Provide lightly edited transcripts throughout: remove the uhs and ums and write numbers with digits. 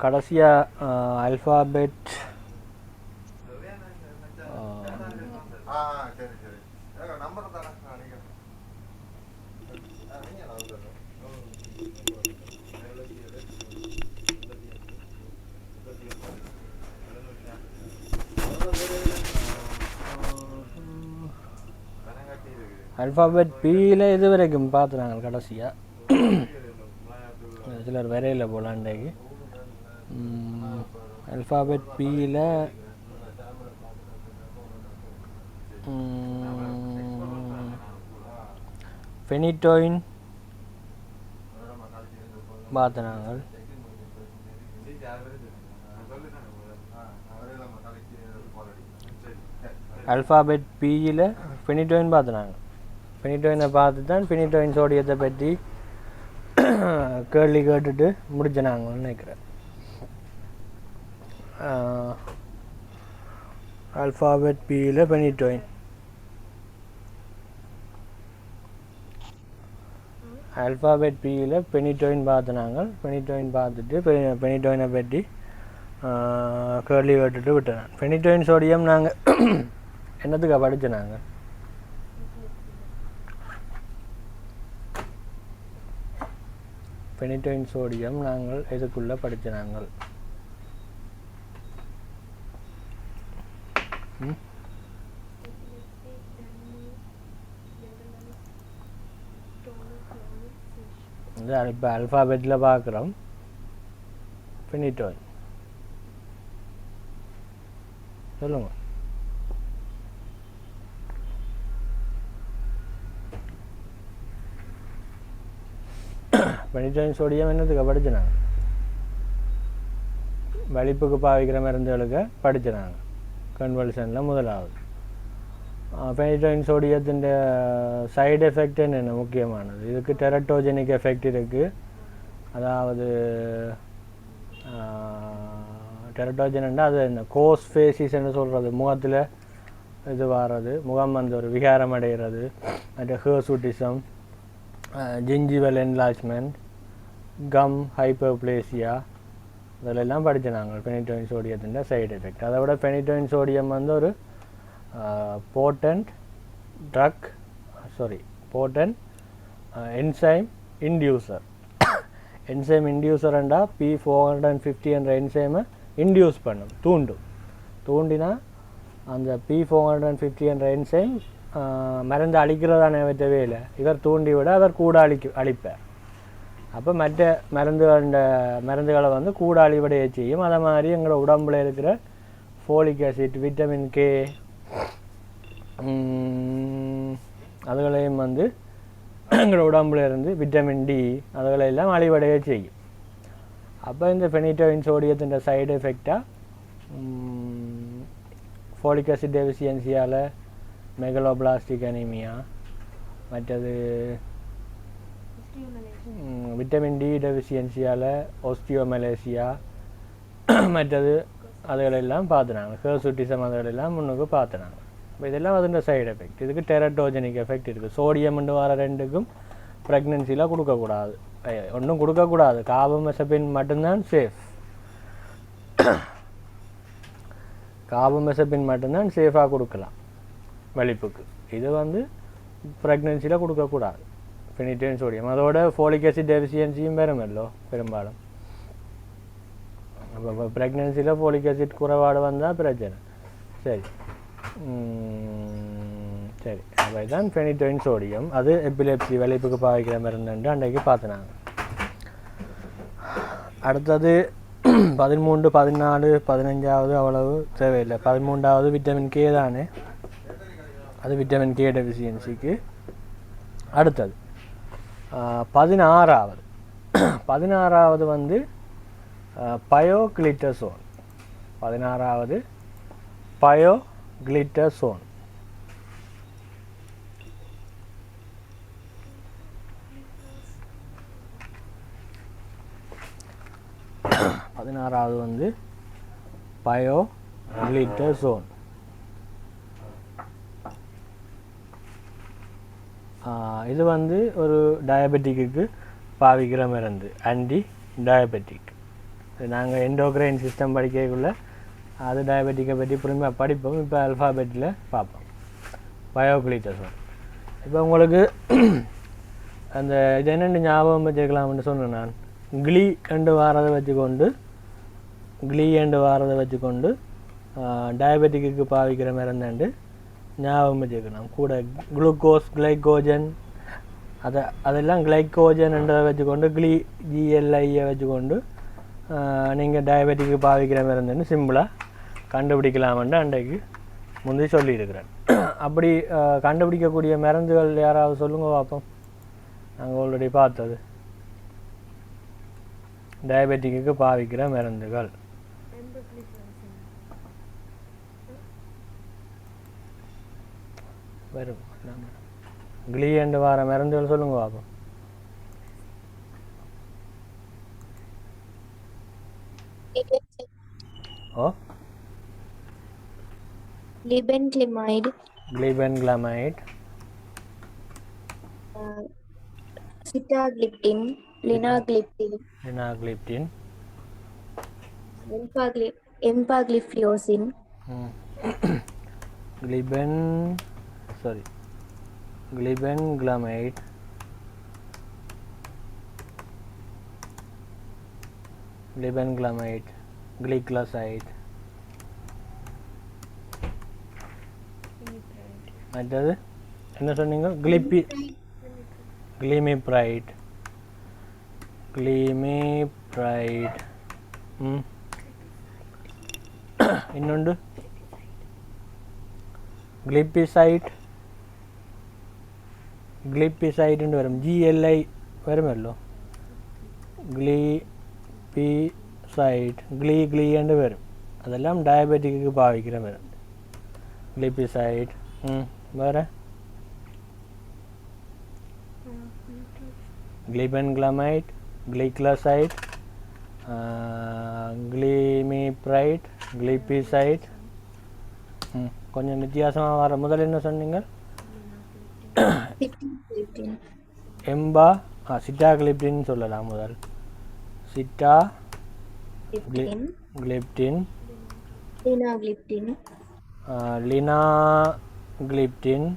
கடைசியாக alphabet alphabet பியில் இது வரைக்கும் பார்த்துனாங்க கடைசியாக. சிலர் வரையில் போலாண்டைக்கு அல்ஃபாபெட் பியில் ஃபெனிட்டோயின் பார்த்துனாங்க. அல்ஃபாபெட் பியில் ஃபெனிட்டோயின் பார்த்துனாங்க. ஃபெனிட்டோயினை பார்த்து தான் ஃபெனிட்டோயின் சோடியத்தை பற்றி கேள்வி கேட்டுட்டு முடிச்சினாங்கன்னு நினைக்கிறேன். அல்ஃபாபெட் பியில் ஃபெனிட்டோயின், அல்ஃபாபெட் பியில் ஃபெனிட்டோயின் பார்த்துனாங்க. ஃபெனிட்டோயின் பார்த்துட்டு ஃபெனிட்டோயினை பற்றி கேள்வி கேட்டுட்டு விட்டுனாங்க. ஃபெனிட்டோயின் சோடியம் நாங்கள் என்னத்துக்காக படித்தோம்? ஃபெனிட்டோயின் சோடியம் நாங்கள் இதுக்குள்ளே படித்தோம். இப்போ அல்ஃபாபெட்டில் பார்க்குறோம் ஃபெனிட்டோயின். சொல்லுங்க. ஃபெனிட்டோயின் சோடியம் என்னத்துக்கு படித்தோம்? வலிப்புக்கு பாவிக்கிற மருந்துகளுக்கு படித்தோம். கன்வல்ஷனில் முதலாவது. ஃபெனிட்டோயின் சோடியத்தின் சைடு எஃபெக்ட் என்னென்ன முக்கியமானது? இதுக்கு டெரட்டோஜெனிக் எஃபெக்ட் இருக்குது. அதாவது டெரட்டோஜென்னா அது என்ன கோஸ் ஃபேசிஸ்ன்னு சொல்கிறது, முகத்தில் இது வர்றது, முகம் வந்து ஒரு விகாரம் அடைகிறது, மற்ற ஹிர்சூட்டிசம், ஜிஞ்சிவல் என்லார்ஜ்மெண்ட், கம் ஹைப்பர்ப்ளேசியா, இதெல்லாம் படித்தோம் ஃபெனிட்டோயின் சோடியத்தின் சைடு எஃபெக்ட். அதை விட ஃபெனிட்டோயின் சோடியம் வந்து ஒரு போட்டன்ட் என்சைம் இன்டியூசர். என்சைம் இன்டியூசர்ண்டா P450 என்ற என்சைமை இன்டியூஸ் பண்ணும், தூண்டினா அந்த P450 என்ற என்சைம் மருந்து அழிக்கிறதான தேவையில்லை, இவர் தூண்டி விட அவர் கூட அழிப்பார். அப்போ மற்ற மருந்துகளை வந்து கூட அழிவடைய செய்யும். அதை மாதிரி எங்களோட உடம்புல இருக்கிற ஃபோலிக் ஆசிட், விட்டமின் கே, அதுகளையும் வந்து எங்களோட உடம்புல இருந்து விட்டமின் டி அதுகளெல்லாம் அழிவடைய செய்யும். அப்போ இந்த ஃபெனிட்டோயின் சோடியத்தின் சைடு எஃபெக்டாக ஃபோலிக் ஆசிட் டெஃபிஷியன்சியால் மெகலோபிளாஸ்டிக் அனீமியா, மற்றது விட்டமின் டி டெஃபிஷியன்சியால் ஓஸ்டியோமலேசியா, மற்றது அதுகளெல்லாம் பார்த்துனாங்க. ஹிர்சூட்டிசம் அதுகளெல்லாம் முன்னுக்கு பார்த்துனாங்க. இப்போ இதெல்லாம் அதோட சைடு எஃபெக்ட். இதுக்கு டெரட்டோஜெனிக் எஃபெக்ட் இருக்குது. சோடியம் வர ரெண்டுக்கும் ப்ரெக்னென்சியில் கொடுக்கக்கூடாது, ஒன்றும் கொடுக்கக்கூடாது. கார்பமெசபின் மட்டும்தான் சேஃப். கார்பமெசபின் மட்டும்தான் சேஃபாக கொடுக்கலாம் வலிப்புக்கு. இது வந்து ப்ரெக்னென்சியில் கொடுக்கக்கூடாது ஃபெனிட்டோயின் சோடியம். அதோட ஃபோலிக் ஆசிட் டெஃபிஷியன்சியும் வருமல்லோ பெரும்பாலும். அப்போ ப்ரெக்னென்சியில் ஃபோலிக் ஆசிட் குறைபாடு வந்தால் பிரச்சனை. சரி சரி அப்போ இதுதான் ஃபெனிட்டோயின் சோடியம். அது எபிலெப்சி வலிப்புக்கு பாவிக்கிற மருந்துண்டு அன்றைக்கு பார்த்துனாங்க. அடுத்தது 13, 14, 15வது அவ்வளவு தேவையில்லை. 13வது விட்டமின் கே தானே, அது விட்டமின் கே டெஃபிஷியன்சிக்கு. அடுத்தது 16வது வந்து பயோக்ளிட்டசோன். 16வது பயோக்ளிட்டசோன். வந்து பயோக்ளிட்டசோன். இது வந்து ஒரு டயபெட்டிக்கு பாவிக்கிற மருந்து, ஆன்டி டயபெட்டிக். நாங்கள் எண்டோக்ரைன் சிஸ்டம் படிக்கக்குள்ள அது டயபெட்டிக்கை பற்றி புரிமையாக படிப்போம். இப்போ அல்ஃபாபெட்டில் பார்ப்போம். பயோக்ளிட்டோசோன். இப்போ உங்களுக்கு அந்த இது என்னென்னு ஞாபகம் வச்சுக்கலாம்னு சொன்னேன் நான். கிளி எண்டு வாரதை வச்சுக்கொண்டு டயபெட்டிக்கு பாவிக்கிற மருந்தாண்டு ஞாபகம் வச்சுக்கலாம். கூட குளுக்கோஸ், கிளைக்கோஜன், அதெல்லாம் கிளைக்கோஜன் என்றதை வச்சுக்கொண்டு ஜிஎல்ஐயை வச்சுக்கொண்டு நீங்கள் டயபெட்டிக்கு பாவிக்கிற மருந்துன்னு சிம்பிளாக கண்டுபிடிக்கலாம்னு அன்றைக்கு முந்தி சொல்லியிருக்கிறேன். அப்படி கண்டுபிடிக்கக்கூடிய மருந்துகள் யாராவது சொல்லுங்க பார்ப்போம். நாங்கள் ஆல்ரெடி பார்த்தது டயபெட்டிக்கு பாவிக்கிற மருந்துகள். வரும் கிளியண்டு வார மருந்துகள் சொல்லுங்க பார்ப்போம். ஓ glibenclamide, sitagliptin, linagliptin, empagliflozin, glibenclamide, glycoside, மற்றது என்ன சொன்னீங்க? கிளிமிப்ரைட். இன்னொன்று கிளிப்பிசைட் வரும். ஜிஎல்ஐ வருமല്ലോ. கிளிப்பிசைட் கிளின்னு வரும். அதெல்லாம் டயபெட்டிக்கு பாவிக்கிற மருந்து. கிளிப்பிசைட். வேறு glibenclamide, glycoside, கிளிமிப்ரைட், கிளிப்பிசைட். கொஞ்சம் வித்தியாசமாக வர. முதல்ல என்ன சொன்னீங்க? சிட்டாகிளிப்டின் சொல்லலாம். முதல் சிட்டாகிளிப்டின், லினாக்ளிப்டின், லினாக்ளிப்டின்,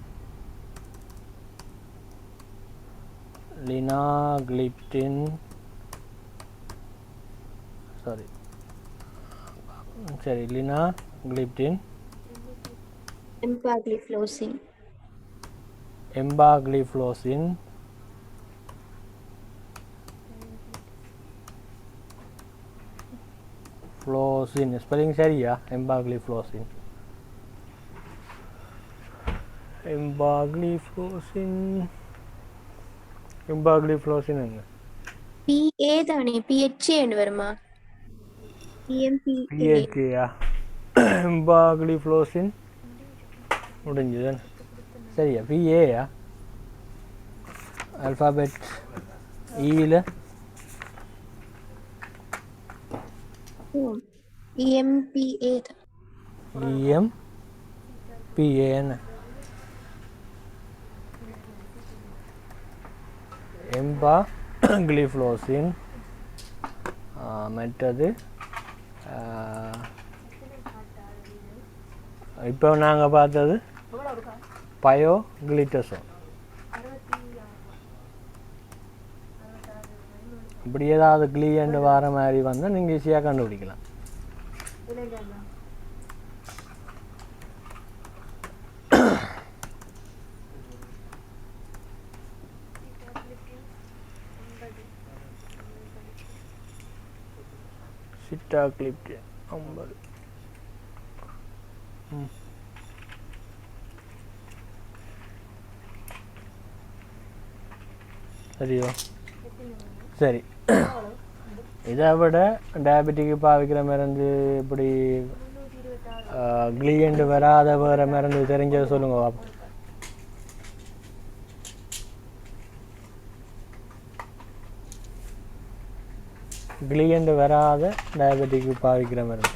empagliflozin, ஸ்பெல்லிங் சரியா? எம்பாக்ளிஃப்ளோசின் என்ன? PA தானே? PHA ன்னு வருமா? PHA எம்பாக்ளிஃப்ளோசின் முடிஞ்சது சரியா? PA அல்ஃபாபெட் ஈல EMPA என்ன? எம்பாக்ளிஃப்ளோசின். மற்றது இப்போ நாங்கள் பார்த்தது பயோக்ளிட்டோசோன். இப்படி ஏதாவது கிளியண்டு வார மாதிரி வந்தால் நீங்கள் ஈஸியாக கண்டுபிடிக்கலாம். சிட்டாகிளிப்டின் 50. சரியோ? சரி. இதை விட டயபெட்டிக்கு பாவிக்கிற மருந்து இப்படி கிளியண்டு வராத வேறு மருந்து தெரிஞ்சதை சொல்லுங்க பாப்போம். கிளியண்டு வராத டயபெட்டிக்கு பாவிக்கிற மருந்து.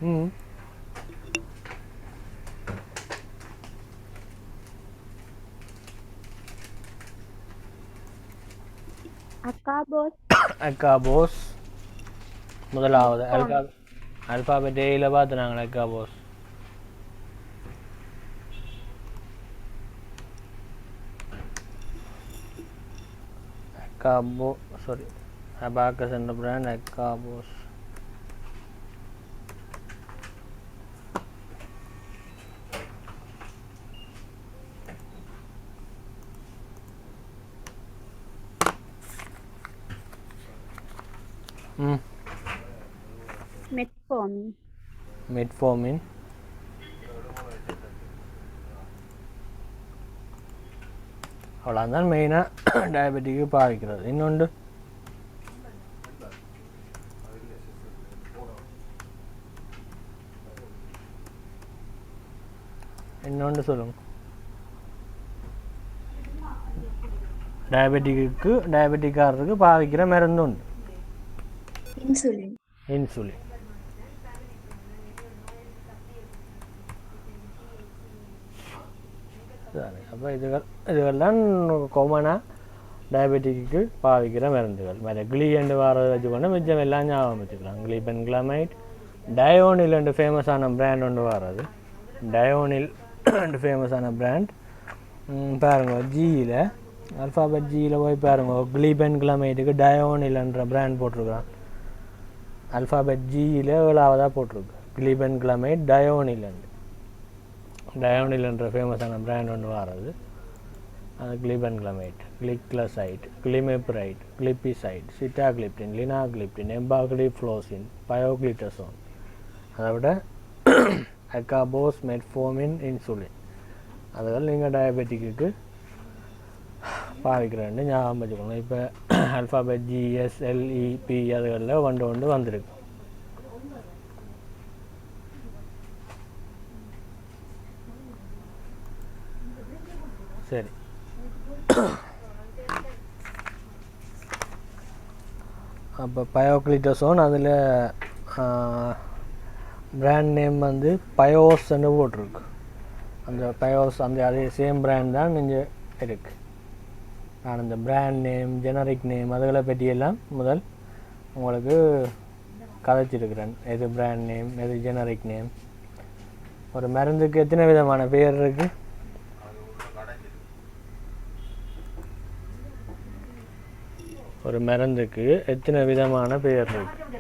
ம் அக்காபோஸ் முதலாவது அல்பாபெட் ஏயில் பார்த்து நாங்கள் அக்காபோஸ். சாரி அபாக்கஸ் என்ற பிராண்ட் அக்காபோஸ். மெட்ஃபோர்மின் அவ்வளோதான் மெயினாக டயபெட்டிக்கு பாதிக்கிறது. இன்னொன்று சொல்லுங்க. டயபெட்டிக்காரருக்கு பாதிக்கிற மருந்து உண்டு, இன்சுலின். அப்போ இதுகள் தான் காமனாக டயபெட்டிக்கு பாதிக்கிற மருந்துகள். வேறு கிளீண்டு வாரதை வச்சுக்கொண்டு மிச்சம் எல்லாம் ஞாபகம் வச்சுக்கலாம். கிளிபென்கிளமைட், டயோனில் ரெண்டு ஃபேமஸான பிராண்ட் ஒன்று வர்றது. டயோனில் ரெண்டு ஃபேமஸான பிராண்ட் பாருங்க. ஜியில் அல்ஃபாபெட் ஜியில் போய் பாருங்க, கிளிபென்கிளமைட்டுக்கு டயோனில்ன்ற பிராண்ட் போட்டிருக்கான். அல்ஃபாபெட் ஜியில் 7ஆவதாக போட்டிருக்கு கிளிபென்கிளமைட் டயோனில்ன்ற ஃபேமஸான பிராண்ட் ஒன்று வர்றது. அது கிளிபென்கிளமைட், கிளிக்ளசைட், கிளிமெப்ரைட், கிளிப்பிசைட், சிட்டாகிளிப்டின், லினாகிளிப்டின், எம்பாகிளிப்ளோசின், பயோக்ளிட்டசோன். அதை விட அக்காபோஸ், மெட்ஃபோர்மின், இன்சுலின் அதுகள் நீங்கள் டயபெட்டிக்கு பாவிக்கிறேன்னு ஞாபகம் வச்சுக்கணும். இப்போ அல்ஃபாபெட் ஜிஎஸ்எல்இபி அதுகளில் ஒன்று வந்திருக்கு. சரி, அப்போ பயோக்ளிட்டசோன் அதில் பிராண்ட் நேம் வந்து பயோஸ்ன்னு போட்டிருக்கு. அந்த பயோஸ் அந்த அதே சேம் பிராண்ட் தான் இங்கே இருக்குது. நான் இந்த பிராண்ட் நேம், ஜெனரிக் நேம் அதுகளை பற்றியெல்லாம் முதல் உங்களுக்கு கதைச்சிருக்கிறேன். எது பிராண்ட் நேம், எது ஜெனரிக் நேம். ஒரு மருந்துக்கு எத்தனை விதமான பேர் இருக்குது? ஒரு மருந்துக்கு எத்தனை விதமான பெயர் இருக்கு?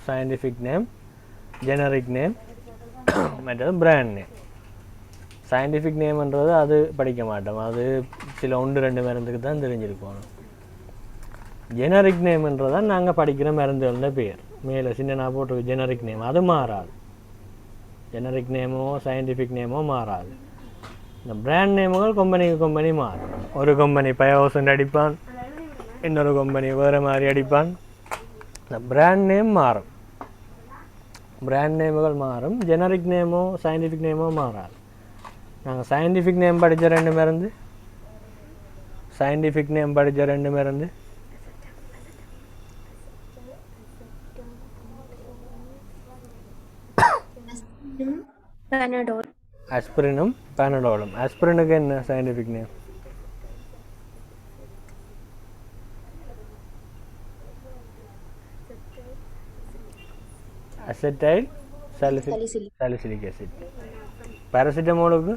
சயின்டிஃபிக் நேம், ஜெனரிக் நேம், மற்றது பிராண்ட் நேம். சயின்டிஃபிக் நேம்ன்றது அது படிக்க மாட்டோம், அது சில 1-2 மருந்துக்கு தான் தெரிஞ்சிருக்கோம். ஜெனரிக் நேம்ன்றதான் நாங்கள் படிக்கிற மருந்துகள பேர். மேலே சின்ன போட்டிருக்கு ஜெனரிக் நேம், அது மாறாது. ஜெனரிக் நேமோ சயின்டிஃபிக் நேமோ மாறாது. இந்த பிராண்ட் நேமுகள் கம்பெனி மாறும். ஒரு கம்பெனி பயோசன் அடிப்பான், இன்னொரு கம்பெனி வேறு மாதிரி அடிப்பான். இந்த பிராண்ட் நேம் மாறும், பிராண்ட் நேமுகள் மாறும். ஜெனரிக் நேமோ சயின்டிஃபிக் நேமோ மாறாது. நாங்கள் சயின்டிஃபிக் நேம் படித்த 2 மருந்து, சயின்டிஃபிக் நேம் படித்த 2 மருந்து ஆஸ்பிரினும் பேனடோலும். ஆஸ்பிரினுக்கு என்ன scientific name? Acetyl salicylic acid. பாராசிட்டமோலுக்கு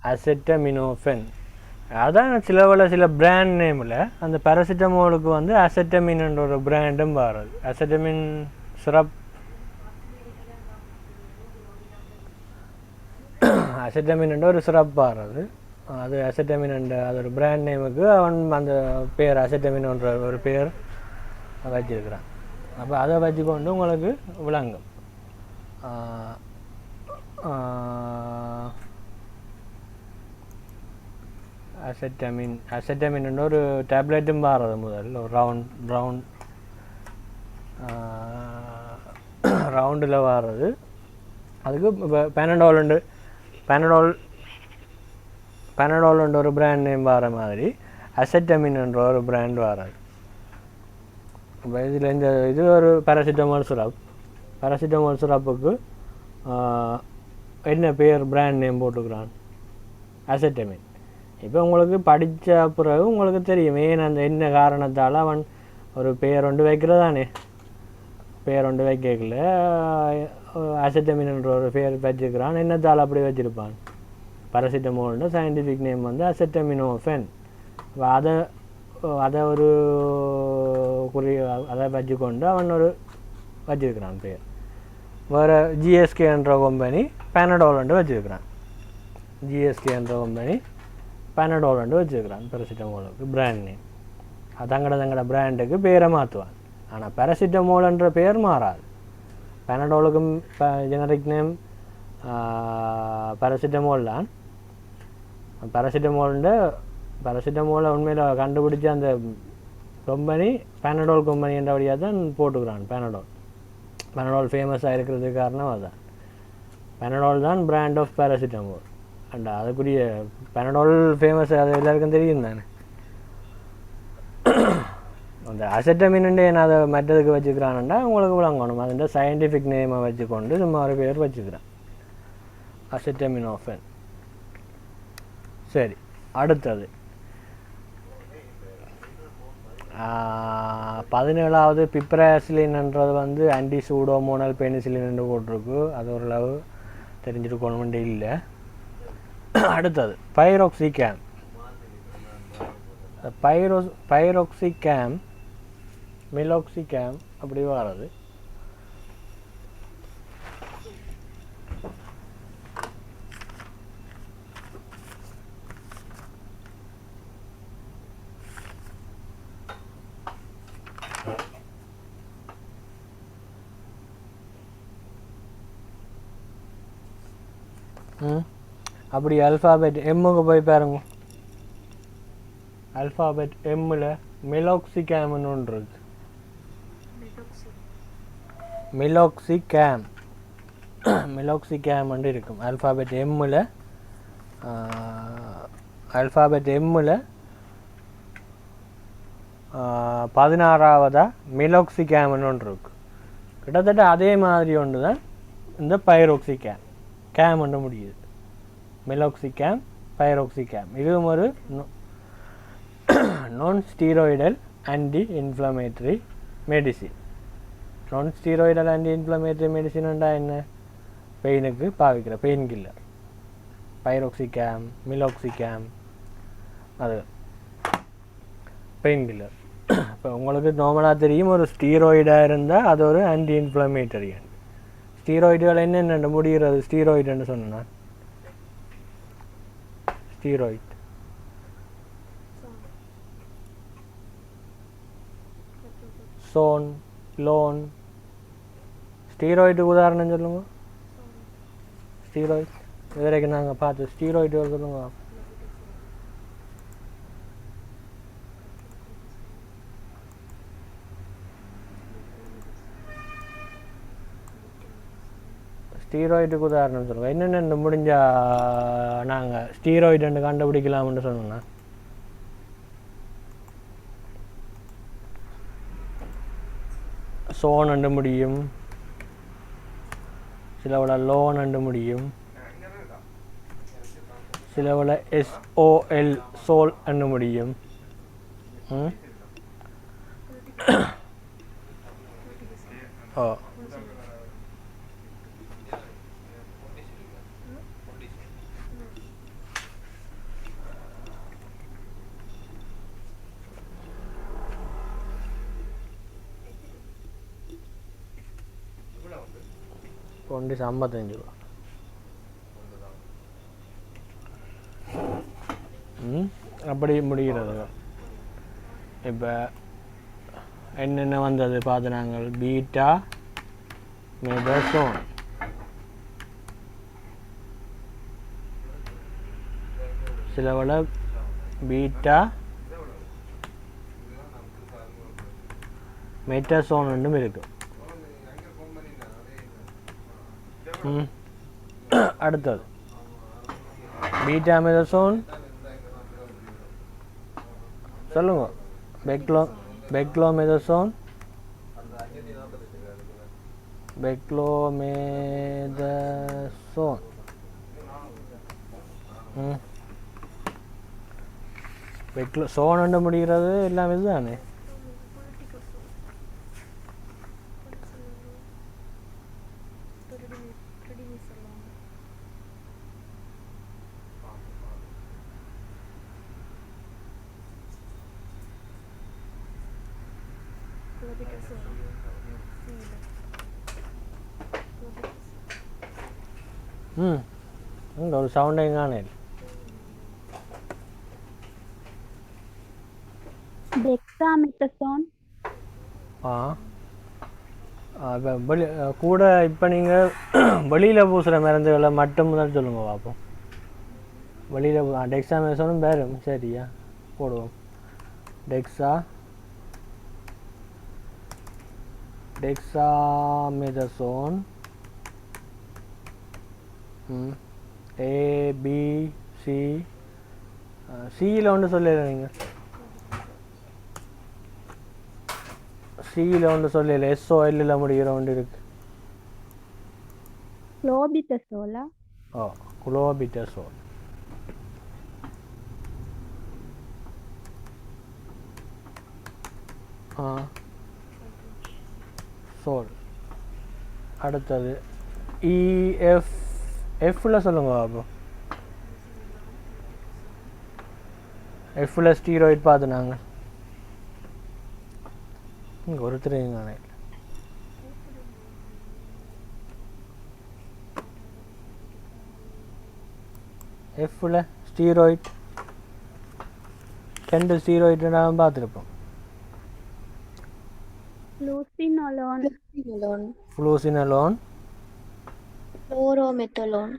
அசெட்டமினோஃபென். அதான் சில பிராண்ட் நேமில் அந்த பாராசிட்டமோலுக்கு வந்து அசெட்டமின்ன்ற ஒரு பிராண்டும் வர்றது. அசெட்டமின் சிரப், அசெட்டமின் ஒரு சிரப் வர்றது. அது அசெட்டமின் அது ஒரு பிராண்ட் நேமுக்கு அவன் அந்த பேர் அசெட்டமின்ன்ற ஒரு பேர் வச்சிருக்கிறான். அப்போ அதை வச்சுக்கொண்டு உங்களுக்கு விளங்கும். அசெட்டமின் ஒரு டேப்லெட்டும் பாடுறது முதல் ஒரு ரவுண்டில் வாடுறது. அதுக்கு இப்போ பெனடால் ஒரு பிராண்ட் நேம் வர மாதிரி அசெட்டமின் என்ற ஒரு பிராண்ட் வராது. இப்போ இதில் இது ஒரு பேராசிட்டமால் சிரப்புக்கு என்ன பேர் பிராண்ட் நேம் போட்டுக்கிறான், அசெட்டமின். இப்போ உங்களுக்கு படித்த பிறகு உங்களுக்கு தெரியும் ஏன் அந்த என்ன காரணத்தால் அவன் ஒரு பேர் ஒன்று வைக்கிறதானே. பேர் ஒன்று வைக்கல அசெட்டமின் என்ற ஒரு பேர் வச்சுக்கிறான். என்னத்தால் அப்படி வச்சுருப்பான், பேராசிட்டமால்னு சயின்டிஃபிக் நேம் வந்து அசெட்டமினோஃபென். அதை ஒரு அதை வச்சுக்கொண்டு அவன் ஒரு வச்சுருக்கிறான் பேர். வேறு ஜிஎஸ்கே என்ற கம்பெனி பேனடால் வச்சுருக்கிறான். பேனடால் வச்சுருக்கிறான் பேராசிட்டமாலுக்கு பிராண்ட் நேம். தங்கட பிராண்டுக்கு பேரை மாற்றுவான். ஆனால் பேராசிட்டமால்ன்ற பேர் மாறாது. பேனடாலுக்கும் ஜெனரிக் நேம் பேராசிட்டமால் தான். பேராசிட்டமாலை உண்மையில் கண்டுபிடிச்ச அந்த கம்பெனி பேனடால் கம்பெனி என்ற வழியாக தான் போட்டுக்கிறான். பேனடால் ஃபேமஸாக இருக்கிறதுக்கு காரணம் அதுதான். பேனடால் தான் பிராண்ட் ஆஃப் பேராசிட்டமால். அண்ட் அதுக்குரிய பேனடால் ஃபேமஸ், அது எல்லாருக்கும் தெரியும் தானே. அந்த அசெட்டமின் என்ன அதை மற்றதுக்கு வச்சுக்கிறான்டா உங்களுக்கு விளங்கணும். அதுன்ற சயின்டிஃபிக் நேமை வச்சுக்கொண்டு சும்மா ஒரு பேர் வச்சுக்கிறான், அசெட்டமினோஃபென். சரி, அடுத்தது 17வது பிப்ராசிலின்ன்றது வந்து ஆன்டி சூடோமோனல் பெனிசிலின் போட்டிருக்கு. அது ஓரளவு தெரிஞ்சிருக்கணும்னு இல்லை. அடுத்தது பைரோக்சிகேம். மிலோக்சிகேம் அப்படி வர்றது. அப்படி அல்ஃபாபெட் எம்முக்கு போய் பாருங்க. அல்ஃபாபெட் எம்மில் மிலோக்சிகேம்னு ஒன்று இருக்கு. மிலோக்சிகேம் இருக்கும். அல்ஃபாபெட் எம்மில் 16வது மிலோக்சிகேம்னு ஒன்று இருக்கு. கிட்டத்தட்ட அதே மாதிரி ஒன்று தான் இந்த பைரோக்சிகேம். கேம் ஒன்று முடியுது. மிலோக்சிகேம், பைரோக்சிகேம். இதுவும் ஒரு நான் ஸ்டீராய்டல் ஆன்டி இன்ஃப்ளமேட்டரி மெடிசின். நான் ஸ்டீராய்டல் ஆன்டி இன்ஃப்ளமேட்டரி மெடிசின்டா என்ன, பெயினுக்கு பாவிக்கிற பெயின் கில்லர். பைரோக்சிகேம், மிலோக்சிகேம் அது பெயின் கில்லர். இப்போ உங்களுக்கு நார்மலாக தெரியும், ஒரு ஸ்டீராய்டாக இருந்தால் அது ஒரு ஆன்டி இன்ஃப்ளமேட்டரி. ஸ்டீராய்டுகள் என்னென்ன முடிகிறது ஸ்டீராய்டுன்னு சொன்னேன். Steroid, zone, loan. ஸ்டீராய்டுக்கு உதாரணம் சொல்லுங்க. ஸ்டீராய்டு இது வரைக்கும் நாங்கள் பார்த்து ஸ்டீராய்டு சொல்லுங்க. ஸ்டீராய்டுக்கு உதாரணம் சொல்லுங்கள். என்னென்ன முடிஞ்சால் நாங்கள் ஸ்டீராய்டு கண்டுபிடிக்கலாம்னு சொன்னோம்னா, சோன் அண்டு முடியும், சிலவள லோன் அண்டு முடியும், சிலவள SOL சோல் அண்டு முடியும். ஓ $55. அப்படி முடிகிறது. இப்போ என்னென்ன வந்தது பார்த்து நாங்கள் பீட்டா மெதசோன், சிலவள பீட்டா மெட்டசோன் ஒன்றும் இருக்கு. அடுத்தது பீட்டா மெதசோன் சொல்லுங்க. பெக்லோமெதசோன் பெக்லோமெதசோன் சோன் ஒன்று முடிகிறது எல்லாம் இதுதானே. இங்கே ஒரு சவுண்டையும் காணே. டெக்ஸாமெத்தசோன். கூட இப்போ நீங்கள் வெளியில் பூசுகிற மருந்துகளை மட்டும் தான் சொல்லுங்க பார்ப்போம். வெளியில் டெக்ஸாமெத்தசோனும் பேரும் சரியா போடுவோம். டெக்ஸாமெதசோன் ஏபிசி சியில் ஒன்று சொல்லல. நீங்கள் சியில் ஒன்று சொல்லல. எஸ்ஓஎல்லில் முடிகிற ஒன்று இருக்கு. குளோபிட்டசோலா. குளோபிட்டசோல். சோல். அடுத்தது எஃப்ல சொல்லுங்க அப்போ. எஃப்ல ஸ்டீராய்ட் பார்த்து நாங்கள் இங்கே ஒருத்தர் எங்கே எஃப்ல ஸ்டீராய்ட் 2 ஸ்டீராய்டு நான் பார்த்துருப்போம். ஃப்ளூசினலோன் ஃப்ளோரோமெத்தலோன்.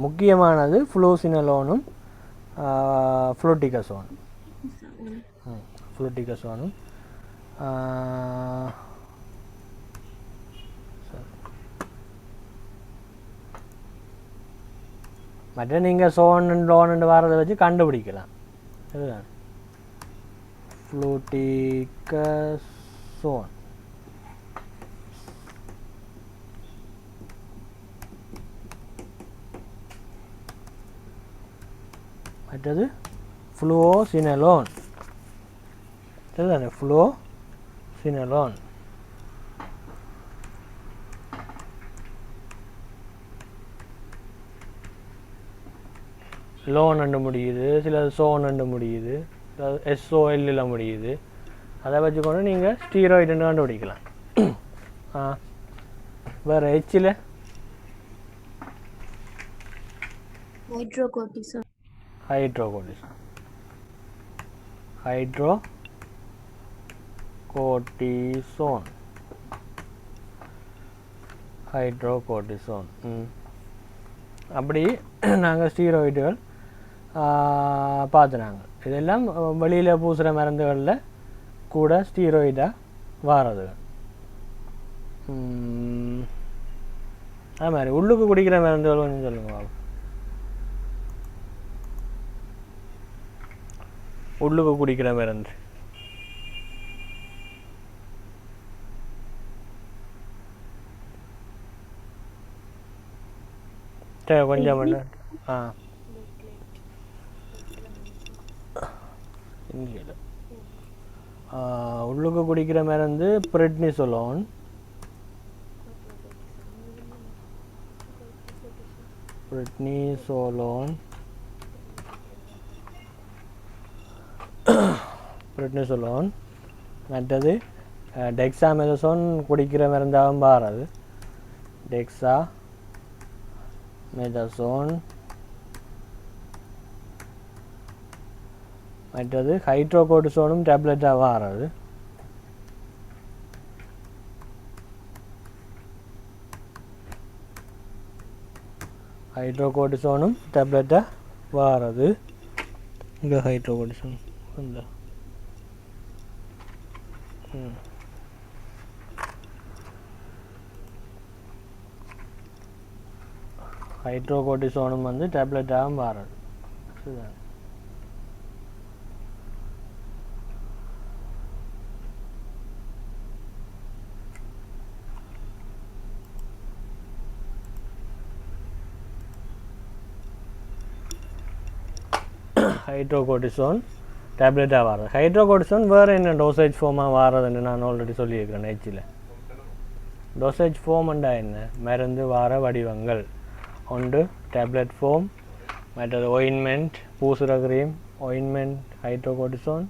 முக்கியமானது ஃப்ளூசினலோனும் ஃப்ளூட்டிகசோனும். மற்ற நீங்கள் சோன் லோன் வரதை வச்சு கண்டுபிடிக்கலாம். இதுதான் ஃப்ளூட்டிகசோன். மற்றது ஃப்ளூசினலோன். இதுதானே ஃப்ளூசினலோன். லோன் அண்டு முடியுது, சில சோன் அண்டு முடியுது, எஸ்ஓஎல்லில் முடியுது. அதை வச்சுக்கொண்டு நீங்கள் ஸ்டீராய்டுன்னு கண்டுபிடிக்கலாம். வேறு ஹெச்சில் ஹைட்ரோகோர்டிசோன். அப்படி நாங்கள் ஸ்டீராய்டுகள் பார்த்துனாங்க. இதெல்லாம் வெளியில் பூசுகிற மருந்துகளில் கூட ஸ்டீராய்டாக வாரது. அது மாதிரி உள்ளுக்கு குடிக்கிற மருந்துகள் கொஞ்சம் சொல்லுங்க. உள்ளுக்கு குடிக்கிற மருந்து கொஞ்சம் உள்ளுக்கு குடிக்கிற மருந்து பிரெட்னிசோலோன். மற்றது டெக்ஸாமெதசோன் குடிக்கிற மருந்தாகவும் பாராது. டெக்ஸாமெதசோன். மற்றது ஹைட்ரோகோர்டிசோனும் டேப்லெட்டாக வாராது. ஹைட்ரோகோர்டிசோனும் டேப்லெட்டாக வாரது. இங்கே ஹைட்ரோகோடிசோன் இந்த ஹைட்ரோகோடிசோனும் வந்து டேப்லெட்டாகவும் மாறுது. சரிதான். ஹைட்ரோகோடிசோன் டேப்லெட்டாக வாரது. ஹைட்ரோகோடிசோன் வேறு என்ன டோசேஜ் ஃபார்மாக வாரதுன்னு நான் ஆல்ரெடி சொல்லியிருக்கிறேன் ஹெச்சில். டோசேஜ் ஃபார்ம்ண்டா என்ன? மருந்து வார வடிவங்கள். ஒன்று டேப்லெட் ஃபார்ம், மற்றது ஒயின்மெண்ட் பூசுகிற க்ரீம், ஒயின்மெண்ட் ஹைட்ரோகோடிசோன்,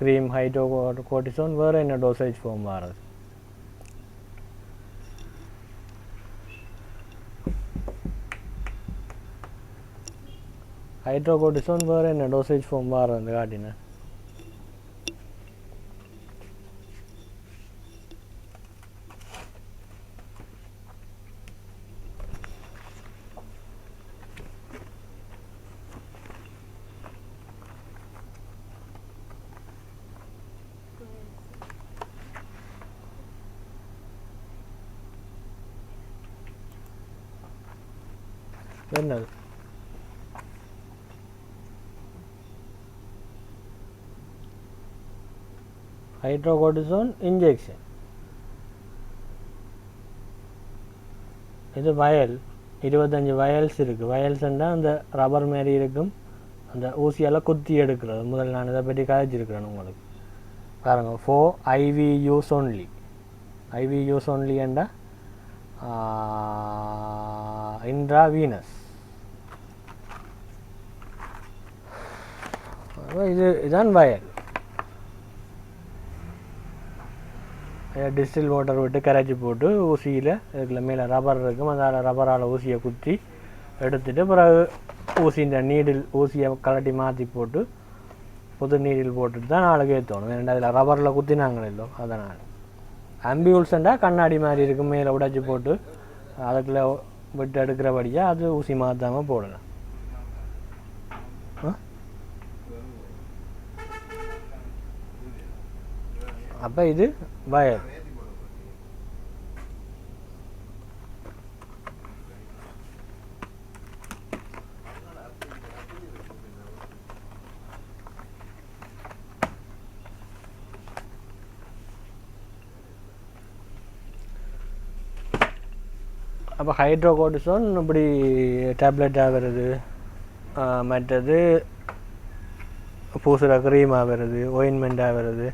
க்ரீம் ஹைட்ரோகோடிசோன். வேறு என்ன டோசேஜ் ஃபார்ம் வாரது? ஹைட்ரோகோடிசோன் வேறு என்ன டோசேஜ் ஃபார்ம் வாரது காட்டின? என்னது? ஹைட்ரோகோடிசோன் இன்ஜெக்ஷன். இது வயல் 25 வயல்ஸ் இருக்குது. வயல்ஸ்ன்றால் அந்த ரப்பர் மாரி இருக்கும், அந்த ஊசியால் குத்தி எடுக்கிறது. முதல் நான் இதை பற்றி கதைச்சிருக்கிறேன் உங்களுக்கு. பாருங்க, for IV use only. IV use only என்றா இன்ட்ராவீனஸ். இதுதான் வயல். டிஸ்டில் வாட்டர் விட்டு கரைச்சி போட்டு ஊசியில் இதுக்குள்ள மேலே ரப்பர் இருக்கும், அந்த ரப்பரால் ஊசியை குத்தி எடுத்துட்டு பிறகு ஊசியை கலட்டி மாற்றி போட்டு புது நீடில் போட்டுட்டு தான் நாளைக்கு ஏற்றணும். ஏன்னா அதில் ரப்பரில் குத்தினாங்களே இல்லை, அதனால். ஆம்பியூல்ஸ்ண்டா கண்ணாடி மாதிரி இருக்கும், மேலே உடைச்சி போட்டு அதுக்குள்ளே விட்டு எடுக்கிறபடியாக அது ஊசி மாற்றாமல் போடலாம். அப்போ இது வயல். அப்போ ஹைட்ரோகோடிசோன் இப்படி டேப்லெட்டாக வருது, மற்றது பூசுகிற க்ரீமாக வருது, ஒயின்மெண்ட்டாக வருது,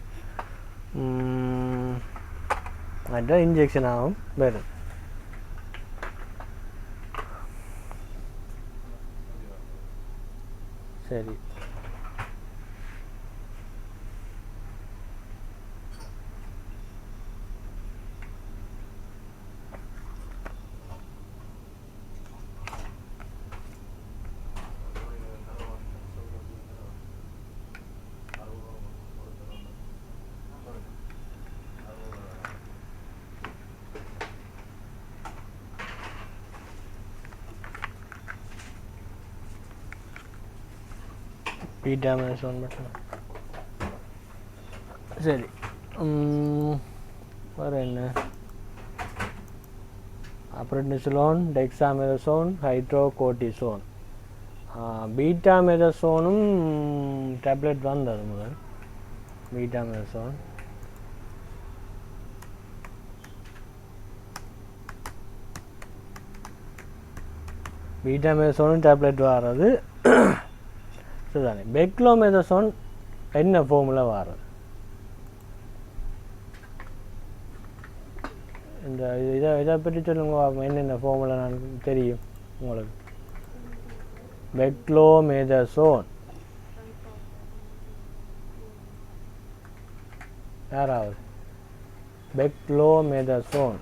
மற்ற இன்ஜெக்ஷனாகவும் வருது. சரி, பீட்டா மெனசோன் மட்டும். சரி, வேறு என்ன? அப்ரெட்னிசோலோன், டெக்ஸாமெதசோன், ஹைட்ரோகோர்டிசோன். பீட்டாமெதசோனும் டேப்லெட் வந்தது முதல். பீட்டாமெதசோன் பீட்டாமெதசோனும் டேப்லெட் வர்றது சரிதானே. பெக்லோமெதசோன் என்ன ஃபார்முலா வர்றது? இந்த இதை பற்றி சொல்லுங்க, என்னென்ன ஃபார்முலா நான் தெரியும் உங்களுக்கு. பெக்லோமெதசோன் யாராவது? பெக்லோமெதசோன்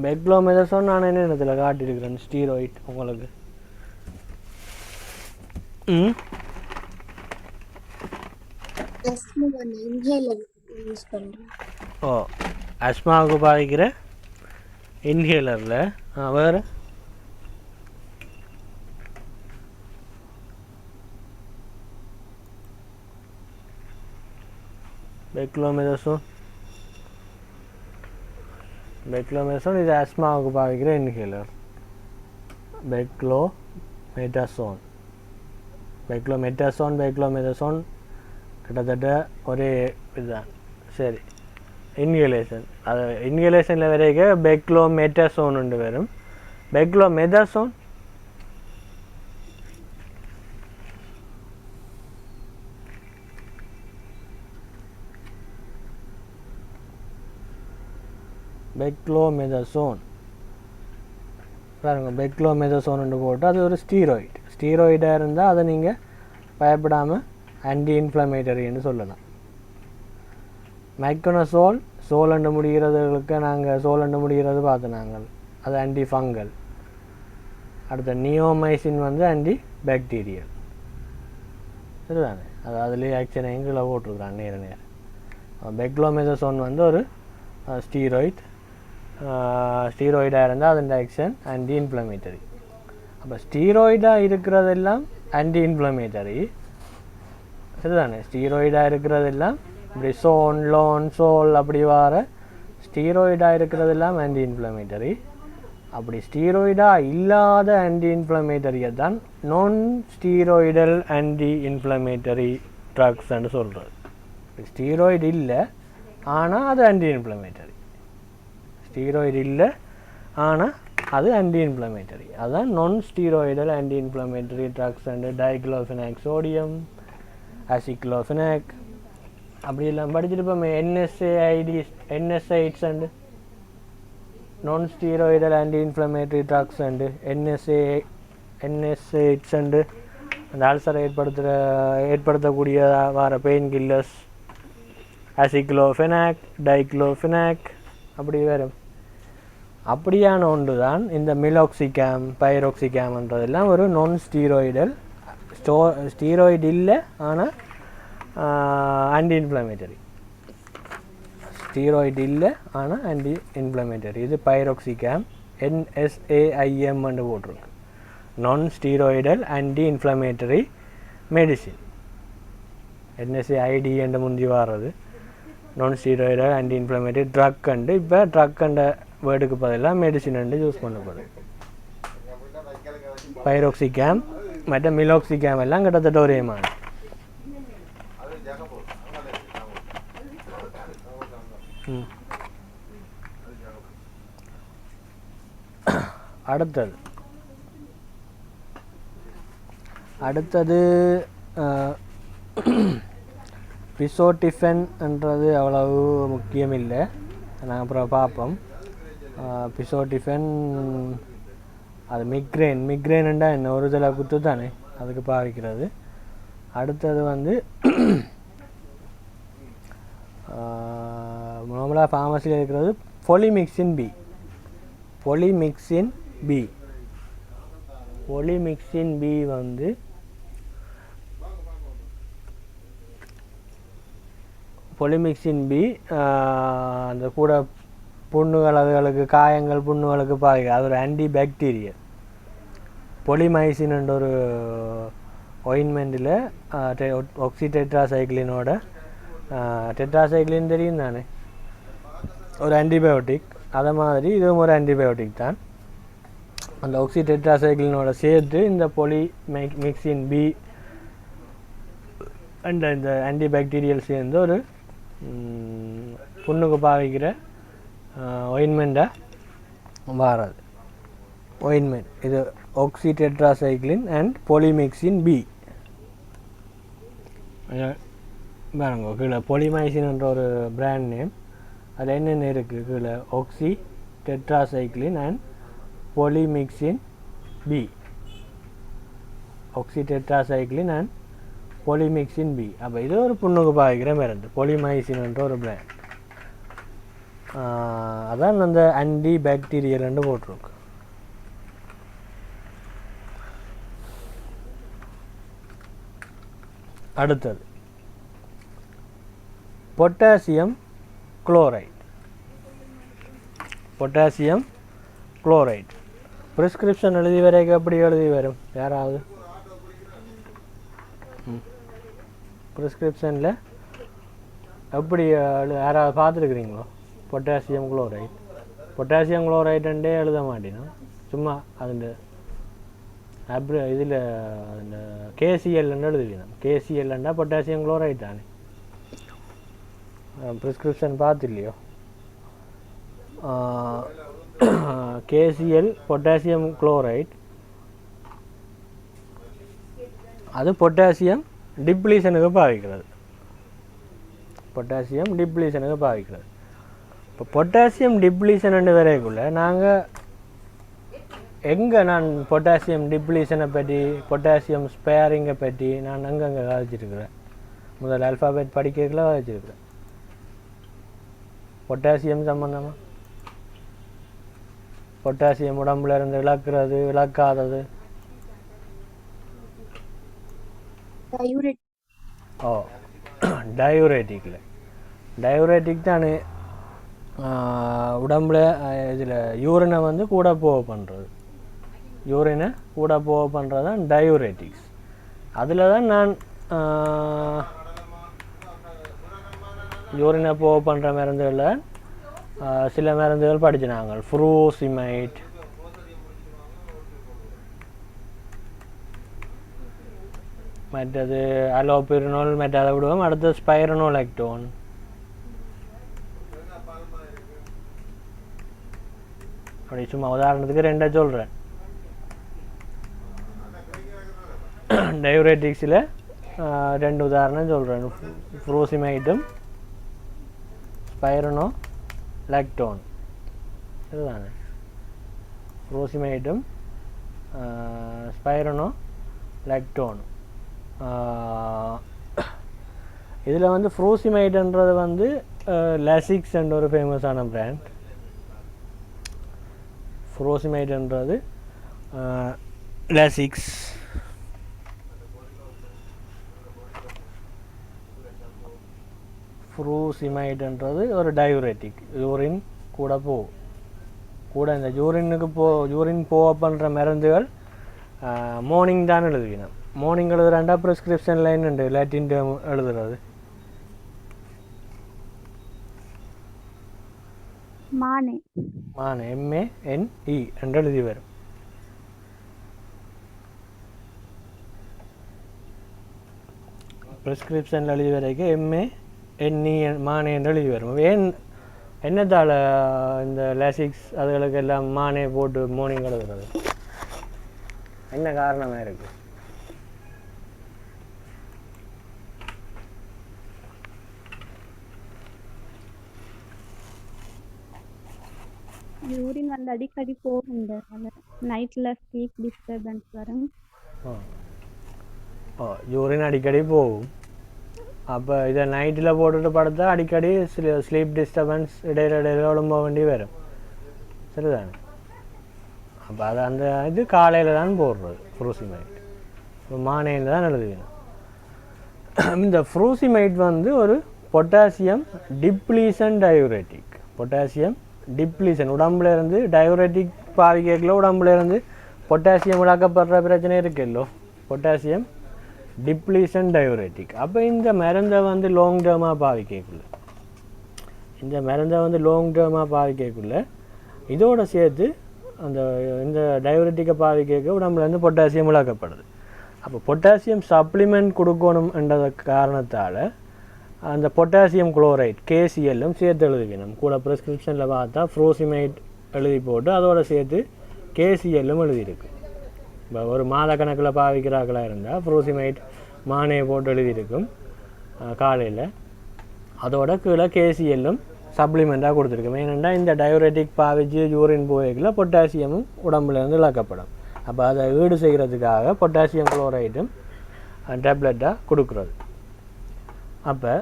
பெக்லோமெதசோன் நான் என்ன இடத்துல காட்டியிருக்கிறேன், ஸ்டீராய்ட் உங்களுக்கு. ஓ, அஸ்மாவுக்கு பாதிக்கிற இன்ஹேலரில் வேறு பெக்லோமெதசோன் இது ஆஸ்மாவுக்கு பாவிக்கிற இன்ஹேலர். பெக்லோமெதசோன் கிட்டத்தட்ட ஒரே இதுதான். சரி, இன்ஹேலேஷன் அது இன்ஹேலேஷனில் வரைக்கும் பெக்லோமெட்டசோன் ஒன்று வரும். பெக்லோமெதசோன் பாருங்க, பெக்லோமெதசோன்னு போட்டு அது ஒரு ஸ்டீராய்டாக இருந்தால் அதை நீங்கள் பயப்படாமல் ஆன்டி இன்ஃப்ளமேட்டரின்னு சொல்லலாம். மைக்கோனசோல் சோலண்டு முடிகிறதுகளுக்கு நாங்கள் சோலண்டு முடிகிறது பார்த்து நாங்கள் அது ஆன்டி ஃபங்கல். அடுத்த நியோமைசின் வந்து ஆன்டி பாக்டீரியல். சரிதானே, அது அதுலேயே ஆக்ஷனையும் கீழே போட்டிருக்குறான் நேரம். பெக்லோமெதசோன் வந்து ஒரு ஸ்டீராய்டாக இருந்தால் அதன் ஆக்ஷன் ஆன்டி இன்ஃப்ளமேட்டரி. அப்போ ஸ்டீராய்டாக இருக்கிறதெல்லாம் ஆன்டி இன்ஃப்ளமேட்டரி. சரிதானே, ஸ்டீராய்டாக இருக்கிறதெல்லாம் இப்படி சோல் அப்படி வர ஸ்டீராய்டாக இருக்கிறதெல்லாம் ஆன்டி இன்ஃப்ளமேட்டரி. அப்படி ஸ்டீராய்டாக இல்லாத ஆன்டி இன்ஃப்ளமேட்டரியை தான் நான் ஸ்டீராய்டல் ஆன்டி இன்ஃப்ளமேட்டரி ட்ரக்ஸ்ன்னு சொல்கிறது. ஸ்டீராய்டு இல்லை ஆனால் அது ஆன்டி இன்ஃப்ளமேட்டரி. ஸ்டீராய்டு இல்லை ஆனால் அது ஆன்டி இன்ஃப்ளமேட்டரி. அதுதான் non steroidal anti inflammatory drugs and diclofenac sodium, aceclofenac அப்படி எல்லாம் படிச்சுட்டு NSAIDs and non steroidal anti inflammatory drugs and NSAIDs and அந்த அல்சரை ஏற்படுத்தக்கூடிய வர பெயின் கில்லர்ஸ், அசிக்ளோஃபெனாக், டைக்ளோஃபெனாக் அப்படி வரும். அப்படியான ஒன்று தான் இந்த மிலோக்சிகேம், பைரோக்சிகேம்ன்றதெல்லாம் ஒரு நான் ஸ்டீராய்டல். ஸ்டீராய்டு இல்லை ஆனால் ஆன்டி இன்ஃப்ளமேட்டரி. ஸ்டீராய்டு இல்லை ஆனால் ஆன்டி இன்ஃப்ளமேட்டரி. இது பைரோக்சிகேம், NSAIM போட்டிருக்கு. Non steroidal anti inflammatory medicine. NSAID என்ற முந்தி வர்றது non steroidal anti inflammatory drug and. இப்போ ட்ரக் அண்ட வேர்டுக்கு பதிலாக மெடிசின் அண்டு யூஸ் பண்ணப்படுது. பைரோக்சிகேம் மற்ற மிலோக்சிகேம் எல்லாம் கிட்டத்தட்ட ஒரே மாதிரி. அடுத்தது பிசோட்டிஃபென்ன்றது அவ்வளவு முக்கியம் இல்லை, நாங்கள் அப்புறம் பார்ப்போம். பிசோட்டிஃபென் அது மிக்ரேன்ண்டா என்ன ஒரு சில குத்து தானே அதுக்கு பாவிக்கிறது. அடுத்தது வந்து நார்மலாக ஃபார்மசியில் இருக்கிறது பொலிமிக்சின் பி வந்து பொலிமிக்சின் பி அந்த கூட புண்ணுகள் அதுகளுக்கு காயங்கள் புண்ணுகளுக்கு பாதிக்க அது ஒரு ஆன்டி பாக்டீரியல். பொலிமைசின் என்ற ஒரு ஒயின்மெண்ட்டில் ஆக்சிடெட்ராசைக்ளினோட டெட்ராசைக்ளின் தெரியும் தானே ஒரு ஆன்டிபயோட்டிக், அதை மாதிரி இதுவும் ஒரு ஆன்டிபயோட்டிக் தான். அந்த ஆக்சிடெட்ராசைக்ளினோட சேர்த்து இந்த பொலிமிக்சின் பி அண்ட் இந்த ஆன்டிபாக்டீரியல் சேர்ந்து ஒரு புண்ணுக்கு பாவிக்கிற ஒயின்மெண்ட்டாக மாறாது. ஒயின்மெண்ட் இது ஆக்சிடெட்ராசைக்ளின் அண்ட் பொலிமிக்சின் பி. பாருங்க கீழே பொலிமைசின்ன்ற ஒரு பிராண்ட் நேம், அதில் என்னென்ன இருக்குது கீழே oxytetracycline and polymyxin B. Oxytetracycline and polymyxin B. அப்போ இது ஒரு புண்ணுக்கு பாவிக்கிற மருந்து பொலிமைசின்ன்ற ஒரு பிராண்ட். அதான் அந்த ஆன்டி பாக்டீரியல்னு போட்டிருக்கு. அடுத்தது potassium chloride. Potassium chloride. Prescription எழுதி வரைக்கும் எப்படி எழுதி வரும் யாராவது? ப்ரிஸ்கிரிப்ஷனில் எப்படி யாராவது பார்த்துருக்குறீங்களோ? பொட்டாசியம் குளோரைட், பொட்டாசியம் குளோரைட்டுன்றே எழுத மாட்டேனா, சும்மா அதுண்ட இதில் அந்த கேசிஎல்ன்னு எழுதுவீங்க. கேசிஎல்ன்றா பொட்டாசியம் குளோரைட் தானே. ப்ரிஸ்கிரிப்ஷன் பார்த்துலையோ? கேசிஎல் பொட்டாசியம் குளோரைட், அது பொட்டாசியம் டிப்ளீஷனுக்கு பாவிக்கிறது. பொட்டாசியம் டிப்ளீஷனுக்கு பாவிக்கிறது. இப்போ பொட்டாசியம் டிப்ளீஷன் வரைக்குள்ள நாங்கள் எங்கே நான் பொட்டாசியம் டிப்ளீஷனை பற்றி பொட்டாசியம் ஸ்பேரிங்கை பற்றி நான் அங்கங்கே வாதிச்சிருக்கிறேன். முதல் ஆல்ஃபாபெட் படிக்கிறதுல வாதிச்சிருக்கிறேன். பொட்டாசியம் சம்பந்தமாக பொட்டாசியம் உடம்புல இருந்து இழக்கிறது இழக்காதது. ஓ டயூரேட்டிக்கில் டயூரேட்டிக் தானே உடம்புல இதில் யூரினை வந்து கூட போக பண்ணுறது. யூரினை கூட போக பண்ணுறது தான் டயூரேட்டிக்ஸ். அதில் தான் நான் யூரினை போக பண்ணுற மருந்துகளில் சில மருந்துகள் படிச்சினாங்க. ஃப்ரூசிமைட், மற்றது அலோபிரினோல், மற்ற விடுவோம். அடுத்தது ஸ்பைரனோலெக்டோன். அப்படி சும்மா உதாரணத்துக்கு 2 சொல்கிறேன். டயூரேட்டிக்ஸில் 2 உதாரணம் சொல்கிறேன். ஃப்ரூசிமைட்டும் ஸ்பைரனோலெக்டோன். இதுதானே ஃப்ரூசிமைட்டும் ஸ்பைரனோலெக்டோன். இதில் வந்து ஃப்ரூசிமைட்ன்றது வந்து லாசிக்ஸ் என்ற ஒரு ஃபேமஸான பிராண்ட். ஃப்ரூசிமைட்ன்றது லாசிக்ஸ். ஃப்ரூசிமைட்ன்றது ஒரு டயூரேட்டிக். யூரின் கூட கூட இந்த யூரின் போக பண்ணுற மருந்துகள் மார்னிங் தான் எழுதுவினோம். மார்னிங் எழுதுறாண்டா ப்ரிஸ்கிரிப்ஷன் லைன் உண்டு லாட்டின் டேர்ம் எழுதுறது. மானே MANE என்று எழுதி வரும். ப்ரிஸ்கிரிப்ஷனில் எழுதி வரைக்கும் MANE மானே என்று எழுதி வரும். ஏன் என்னத்தால் இந்த லாசிக்ஸ் அதுகளுக்கு எல்லாம் மானே போட்டு மார்னிங் எழுதுறது? என்ன காரணமாக இருக்குது? யூரின் வந்து அடிக்கடி போகும். நைட்டில் ஸ்லீப் டிஸ்டர்பன்ஸ் வரும். யூரின் அடிக்கடி போகும். அப்போ இதை நைட்டில் போட்டுட்டு படுத்தா அடிக்கடி ஸ்லீப் டிஸ்டர்பன்ஸ் இடையில உடம்ப வேண்டி வரும். சரிதானே? அப்போ அது அந்த இது காலையில் தான் போடுறது ஃப்ரூசிமைட். இப்போ மானையில் தான் எழுதுவேணும். இந்த ஃப்ரூசிமைட் வந்து ஒரு பொட்டாசியம் டிப்ளீஷன் டயூரேட்டிக். பொட்டாசியம் டிப்ளீஷன் உடம்புல இருந்து டயூரேட்டிக் பாவிக்கல உடம்புல இருந்து பொட்டாசியம் இழக்கப்படுற பிரச்சனை இருக்குல்லோ, பொட்டாசியம் டிப்ளீஷன் டயூரேட்டிக். அப்போ இந்த மருந்தை வந்து லாங் டேர்மாக பாவிக்கக்குள்ள இதோட சேர்த்து இந்த டயூரேட்டிக்கை பாவிக்க உடம்புலேருந்து பொட்டாசியம் இழக்கப்படுது. அப்போ பொட்டாசியம் சப்ளிமெண்ட் கொடுக்கணும் என்ற காரணத்தால் அந்த பொட்டாசியம் குளோரைட் கேசிஎல்லும் சேர்த்து எழுதிக்கணும். கூட ப்ரிஸ்கிரிப்ஷனில் பார்த்தா ஃப்ரூசிமைட் எழுதி போட்டு அதோட சேர்த்து கேசிஎல்லும் எழுதியிருக்கு. இப்போ ஒரு மாத கணக்கில் பாவிக்கிறார்களாக இருந்தால் ஃப்ரூசிமைட் மானே போட்டு எழுதியிருக்கும் காலையில். அதோட கீழே கேசிஎல்லும் சப்ளிமெண்ட்டாக கொடுத்துருக்கோம். ஏனெண்டா இந்த டயூரேட்டிக் பாவிச்சு யூரின் போய்க்குள்ள பொட்டாசியமும் உடம்புலேருந்து இழக்கப்படும். அப்போ அதை ஈடு செய்கிறதுக்காக பொட்டாசியம் குளோரைடும் டேப்லெட்டாக கொடுக்குறது. அப்போ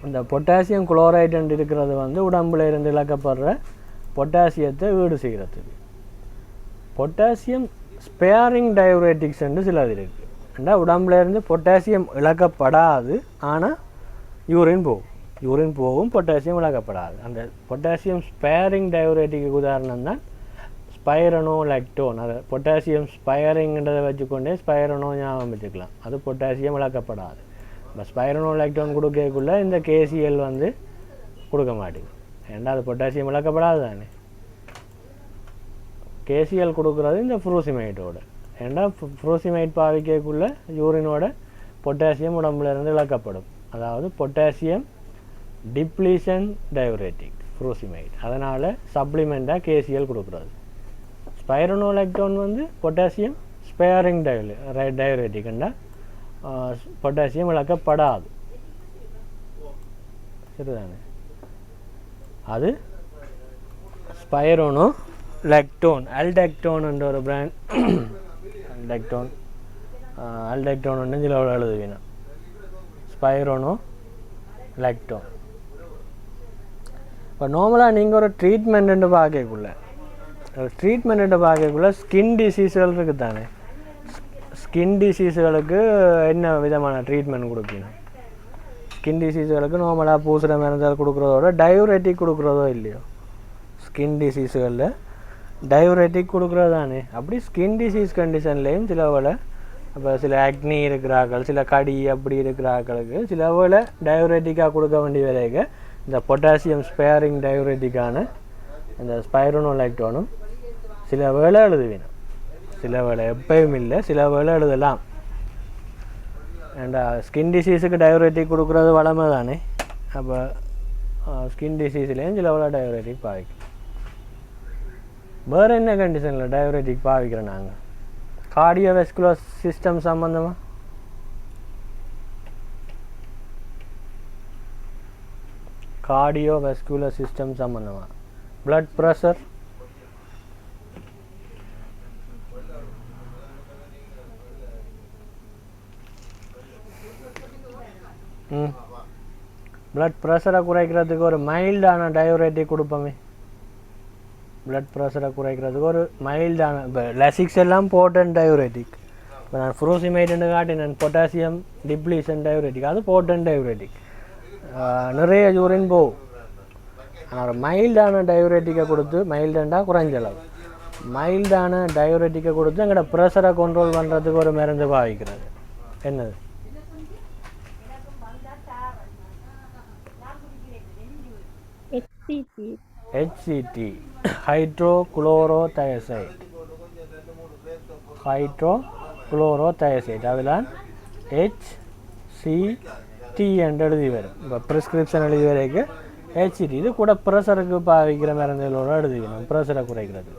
இந்த பொட்டாசியம் குளோரைடு இருக்கிறது வந்து உடம்புல இருந்து இழக்கப்படுற பொட்டாசியத்தை ஈடு செய்கிறதுக்கு. பொட்டாசியம் ஸ்பேரிங் டயூரேட்டிக்ஸ் என்று சிலது இருக்குது. உடம்புல இருந்து பொட்டாசியம் இழக்கப்படாது, ஆனால் யூரின் போகும். யூரின் போகும், பொட்டாசியம் இழக்கப்படாது. அந்த பொட்டாசியம் ஸ்பேரிங் டயூரேட்டிக்கு உதாரணம் தான் ஸ்பைரனோலாக்டோன். அதை பொட்டாசியம் ஸ்பைரிங்ன்றதை வச்சுக்கொண்டே ஸ்பைரனோ ஞாபகம் வச்சுக்கலாம். அது பொட்டாசியம் இழக்கப்படாது. இப்போ ஸ்பைரனோலாக்டோன் கொடுக்கக்குள்ள இந்த கேசிஎல் வந்து கொடுக்க மாட்டேங்குது. ஏன்னா அது பொட்டாசியம் இழக்கப்படாது தானே. கேசிஎல் கொடுக்குறது இந்த ஃப்ரூசிமைட்டோட. ஏன்னா ஃப்ரூசிமைட் பாவிக்கக்குள்ள யூரினோட பொட்டாசியம் உடம்புல இருந்து இழக்கப்படும். அதாவது பொட்டாசியம் டிப்ளீஷன் டயூரேட்டிக் ஃப்ரூசிமைட். அதனால் சப்ளிமெண்ட்டாக கேசிஎல் கொடுக்குறது. ஸ்பைரனோலாக்டோன் வந்து பொட்டாசியம் ஸ்பேரிங் டயூரேட்டிக்னா பொட்டாசியம் இழக்கப்படாது. சரிதானே. அது ஸ்பைரோனோலாக்டோன். அல்டாக்டோன் என்ற ஒரு பிராண்ட். அல்டாக்டோன் ஒன்று சில எழுதுவீனா ஸ்பைரோனோலாக்டோன். இப்போ நார்மலாக நீங்கள் ஒரு ட்ரீட்மெண்ட்டு பார்க்கக்குள்ள ஸ்கின் டிசீஸ்கள் இருக்குது தானே. ஸ்கின் டிசீஸுகளுக்கு என்ன விதமான ட்ரீட்மெண்ட் கொடுக்கணும்? ஸ்கின் டிசீஸுகளுக்கு நார்மலாக பூசுகிற மருந்துகள் கொடுக்குறதோட டயூரேட்டிக் கொடுக்குறதோ இல்லையோ? ஸ்கின் டிசீஸுகளில் டயூரேட்டிக் கொடுக்குறது தானே. அப்படி ஸ்கின் டிசீஸ் கண்டிஷன்லேயும் சில வேளை இப்போ சில ஆக்னி இருக்கிறார்கள், சில கடி அப்படி இருக்கிறார்களுக்கு சில வேளை டயூரேட்டிக்காக கொடுக்க வேண்டிய வேலைக்கு இந்த பொட்டாசியம் ஸ்பேரிங் டயூரேட்டிக்கான இந்த ஸ்பைரோனோலாக்டோனும் சில வேளை எழுதுவேணும். சில வேளை எப்பயும் இல்லை, சில வேளை எழுதலாம். ஏண்டா ஸ்கின் டிசீஸுக்கு டயூரேட்டிக் கொடுக்குறது வளமை தானே. அப்போ ஸ்கின் டிசீஸ்லேயும் சில வேளை டயூரேட்டிக் பாவிக்கும். வேறு என்ன கண்டிஷனில் டயூரேட்டிக் பாவிக்கிறோம் நாங்கள்? கார்டியோவாஸ்குலர் சிஸ்டம் சம்மந்தமாக கார்டியோவாஸ்குலர் சிஸ்டம் சம்மந்தமாக பிளட் ப்ரெஷர், பிளட் ப்ரெஷரை குறைக்கிறதுக்கு ஒரு மைல்டான டயூரேட்டிக் கொடுப்போமே. பிளட் ப்ரெஷரை குறைக்கிறதுக்கு ஒரு மைல்டான, இப்போ லசிக்ஸ் எல்லாம் போட்டன் டயூரேட்டிக். இப்போ நான் ஃப்ரூசிமைட்னு காட்டினேன், பொட்டாசியம் டிப்ளீஷன் டயூரேட்டிக், அது போட்டன் டயூரேட்டிக். நிறைய யூரின் போகும். ஆனால் ஒரு மைல்டான டயூரேட்டிக்கை கொடுத்து, மைல்டுண்டா குறைஞ்சளவு, மைல்டான டயூரேட்டிக்கை கொடுத்து எங்களோட ப்ரெஷரை கண்ட்ரோல் பண்ணுறதுக்கு ஒரு மருந்து பாவிக்கிறது. என்னது? HCT, ஹைட்ரோகுளோரோதயசைட். ஹைட்ரோகுளோரோதயசைட் அதெல்லாம் HCT என்று எழுதி வரும். இப்போ ப்ரிஸ்கிரிப்ஷன் எழுதி வரைக்கும் HCT. இது கூட ப்ரெஷருக்கு பாவிக்கிற மருந்துகளோடு எழுதி வேணும், ப்ரெஷரை குறைக்கிறது.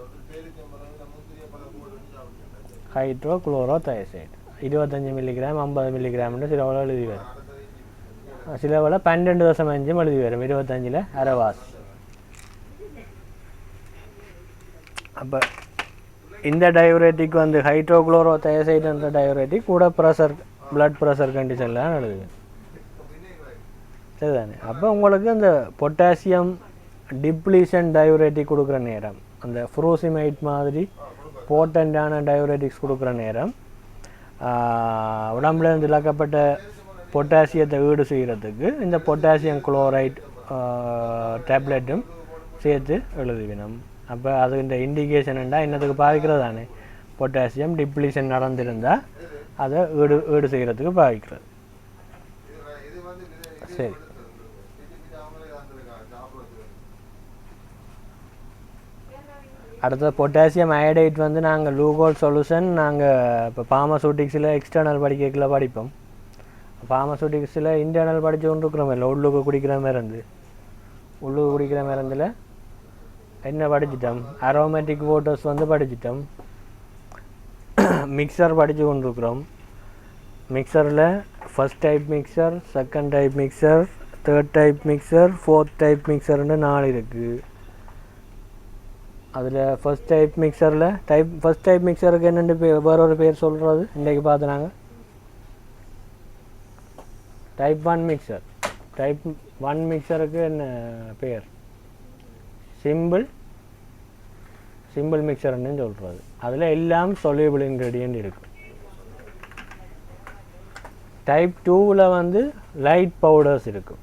ஹைட்ரோகுளோரோதயசைட் 25 மில்லிகிராம் 50 மில்லிகிராம்னு சில வேலை எழுதி வரும். சில வேலை 12.5 எழுதி வரும், 25ல் அரைவாசி. அப்போ இந்த டயூரேட்டிக் வந்து ஹைட்ரோகுளோரோதயசைட்ன்ற டயூரேட்டிக் கூட ப்ரெஷர், பிளட் ப்ரெஷர் கண்டிஷன்லாம் எழுதுது. சரிதானே. அப்போ உங்களுக்கு அந்த பொட்டாசியம் டிப்ளீஷன் டயூரேட்டிக் கொடுக்குற நேரம், அந்த ஃப்ரூசிமைட் மாதிரி போட்டண்டான டயூரேட்டிக்ஸ் கொடுக்குற நேரம், உடம்புலேருந்து இழக்கப்பட்ட பொட்டாசியத்தை ஈடு செய்கிறதுக்கு இந்த பொட்டாசியம் குளோரைட் டேப்லெட்டும் சேர்த்து எழுதுவினோம். அப்போ அது இந்த இண்டிகேஷன்டா என்னத்துக்கு பாவிக்கிறது தானே, பொட்டாசியம் டிப்ளீஷன் நடந்திருந்தால் அதை ஈடு செய்கிறதுக்கு பாவிக்கிறது. சரி, அடுத்தது பொட்டாசியம் அயடைட் வந்து நாங்கள் லூகோல் சொல்யூஷன் நாங்கள் இப்போ ஃபார்மசூட்டிக்ஸில் எக்ஸ்டர்னல் படிக்கல படிப்போம். ஃபார்மசூட்டிக்ஸில் இன்டர்னல் படித்து கொண்டு இருக்கிறோம். இல்லை உள்ளுக்கு குடிக்கிற மருந்து, உள்ளுக்கு குடிக்கிற மருந்தில் என்ன படிச்சிட்டோம்? அரோமேட்டிக் வாட்டர்ஸ் வந்து படிச்சிட்டோம். மிக்சர் படித்து கொண்டிருக்கிறோம். மிக்சரில் first type mixture, second type mixture, third type mixture, fourth type மிக்சர்னு 4 இருக்குது. அதில் ஃபஸ்ட் டைப் மிக்சரில் ஃபஸ்ட் டைப் மிக்சருக்கு என்னென்னு வேற ஒரு பேர் சொல்கிறது இன்றைக்கு பார்த்துனாங்க. Type 1 mixture. டைப் 1 மிக்சருக்கு என்ன பேர்? சிம்பிள் மிக்சர்ன்னு சொல்கிறது. அதில் எல்லாம் சொல்யூபிள் இன்க்ரீடியன்ட் இருக்குது. டைப் 2ல் வந்து லைட் பவுடர்ஸ் இருக்கும்.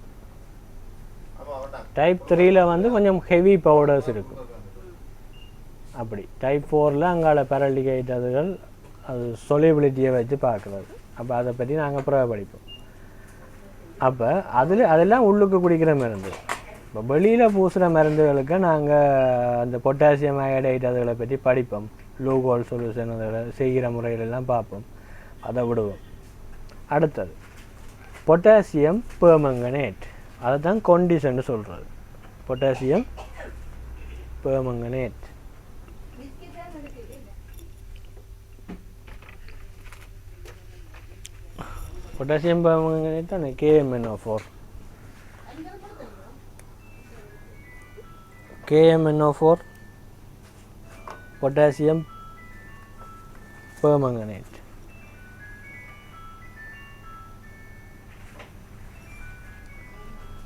டைப் 3ல வந்து கொஞ்சம் ஹெவி பவுடர்ஸ் இருக்கும். அப்படி டைப் 4ல் அங்கால பேரல்டிகைட் அதுகள் அது சொலிபிலிட்டியை வச்சு பார்க்குறது. அப்போ அதை பற்றி நாங்கள் அப்புறம் படிப்போம். அப்போ அதெல்லாம் உள்ளுக்கு குடிக்கிற மருந்து. இப்போ வெளியில் பூசுகிற மருந்துகளுக்கு நாங்கள் அந்த பொட்டாசியம் அயோடைட் அதுகளை பற்றி படிப்போம். லூகோல் சொல்யூஷன் அதில் செய்கிற முறையிலெல்லாம் பார்ப்போம். அதை விடுவோம். அடுத்தது பொட்டாசியம் பெர்மங்கனேட், அதை தான் கொண்டிஷன்னு சொல்கிறது. பொட்டாசியம் பெர்மங்கனேட் பொட்டாசியம் பெர்மங்கனேட் தானே KMnO4. KMnO4 potassium permanganate.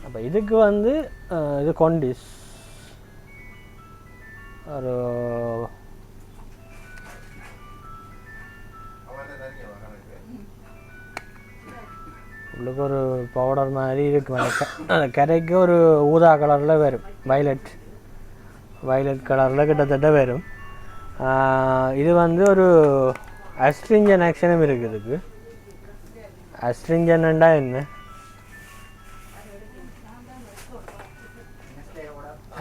அப்போ இதுக்கு வந்து இது கொண்டிஸ் ஒரு உள்ளுக்கு ஒரு பவுடர் மாதிரி இருக்கு. அந்த கரைக்கு ஒரு ஊதா கலரில் வரும், வயலட் கலரில் கிட்டத்தட்ட வரும். இது வந்து ஒரு அஸ்ட்ரிஞ்சன் ஆக்ஷனும் இருக்குது இதுக்கு. அஸ்ட்ரிஞ்சன்டா என்ன?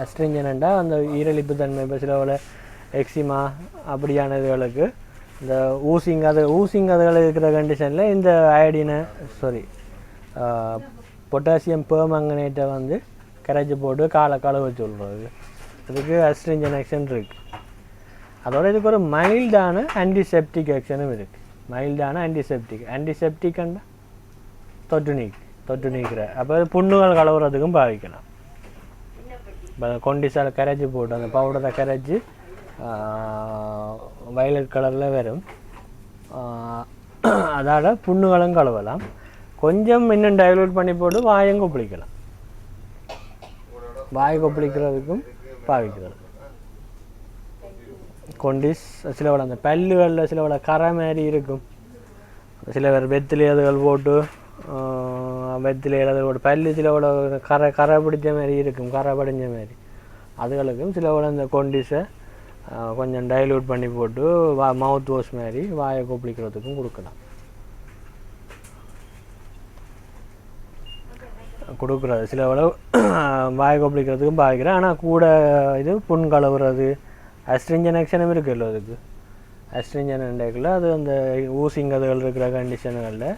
அஸ்ட்ரிஞ்சன்டா அந்த ஈரலிப்பு தன்மை. இப்போ சில எக்ஸிமா அப்படியான இதுகளுக்கு இந்த ஊசிங் அதுகள் இருக்கிற கண்டிஷனில் இந்த அயோடினை பொட்டாசியம் பெர்மங்கனேட்டை வந்து கரைச்சி போட்டு கழுவ சொல்கிறது. இதுக்கு அஸ்ட்ரிஞ்சன் ஆக்ஷன் இருக்குது. அதோட இதுக்கு ஒரு மைல்டான ஆன்டிசெப்டிக் ஆக்ஷனும் இருக்குது. மைல்டான ஆன்டிசெப்டிக்கண்டா தொட்டு நீக்கிற. அப்போ புண்ணுகள் கழுவுறதுக்கும் பாவிக்கலாம். இப்போ கொண்டிசால் கரைச்சி போட்டு அந்த பவுடரை கரைச்சி வயலட் கலரில் வரும். அதால் புண்ணுகளும் கழுவலாம். கொஞ்சம் இன்னும் டைலூட் பண்ணி போட்டு வாயும் கொப்பளிக்கலாம். வாய் கொப்பளிக்கிறதுக்கும் பாவிக்கிறது. கொண்டிஸ் சிலவோட அந்த பல்லுகளில் சிலவோட கரை மாதிரி இருக்கும். சில பேர் வெத்திலை அதுகள் போட்டு வெத்திலை அதோட பல்லு சிலவோட கரை பிடிச்ச மாதிரி இருக்கும், கரை படிஞ்ச மாதிரி. அதுகளுக்கும் சிலவோட அந்த கொண்டிஸை கொஞ்சம் டைலூட் பண்ணி போட்டு மவுத் வாஷ் மாதிரி வாயை கொப்பளிக்கிறதுக்கும் கொடுக்கலாம். கொடுக்குறது சிலவோட வாயை கொப்பளிக்கிறதுக்கும் பாவிக்கிறேன். ஆனால் கூட இது புண் கழுவுறது அஸ்ட்ரிஞ்சன் ஆக்ஷனும் இருக்குல்ல. அதுக்கு அஸ்ட்ரிஞ்சன் இண்டேக்கில் அது அந்த ஊசிங் அதுகள் இருக்கிற கண்டிஷனுகளில்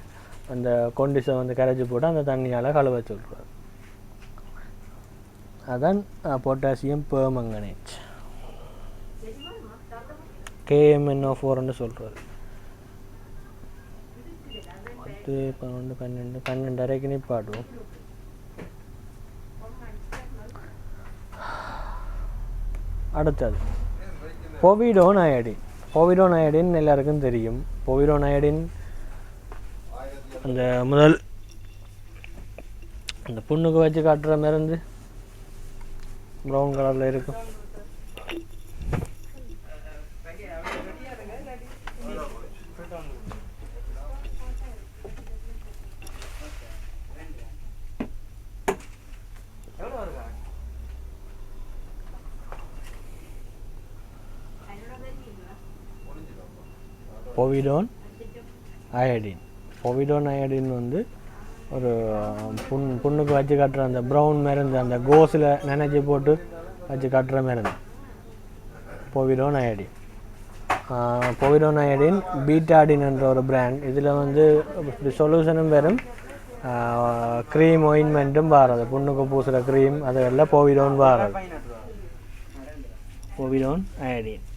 அந்த கொண்டிஷன் வந்து கரைச்சி போட்டு அந்த தண்ணியால் கழுவ சொல்கிறது. அதான் பொட்டாசியம் பெர்மங்கனேட், KMnO4ன்னு சொல்கிறது. 10, 11, 12 வரைக்கும் நிப்பாடுவோம். அடுத்தது பொவிடோன் அயோடின் எல்லாருக்கும் தெரியும். பொவிடோன் அயோடின் அந்த முதல் அந்த புண்ணுக்கு வச்சு காட்டுற மருந்து ப்ரௌன் கலரில் இருக்கும். பொவிடோன் அயோடின் வந்து ஒரு புண்ணுக்கு வச்சு காட்டுற அந்த ப்ரௌன் மருந்து, அந்த கோஸில் நினைச்சி போட்டு வச்சு காட்டுற மருந்து பொவிடோன் அயோடின். பீட்டாடின் என்ற ஒரு பிராண்ட். இதில் வந்து சொல்யூஷனும் வரும், க்ரீம் ஒயின்மெண்ட்டும் வாரது. புண்ணுக்கு பூசுகிற க்ரீம் அதெல்லாம் பொவிடோன் வாரது. பொவிடோன் அயோடின்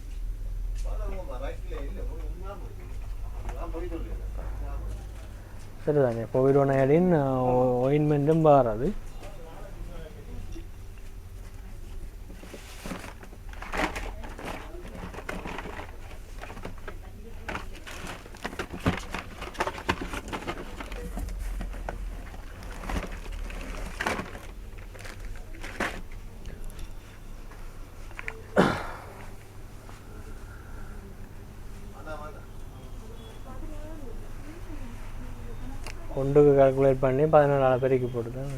சரிதானே. பொவிடோன் அயோடின் ஒயின்மெண்ட்டும் வாரது. ஒன்றுக்கு கால்குலேட் பண்ணி 14 பெருக்கி போட்டு தான்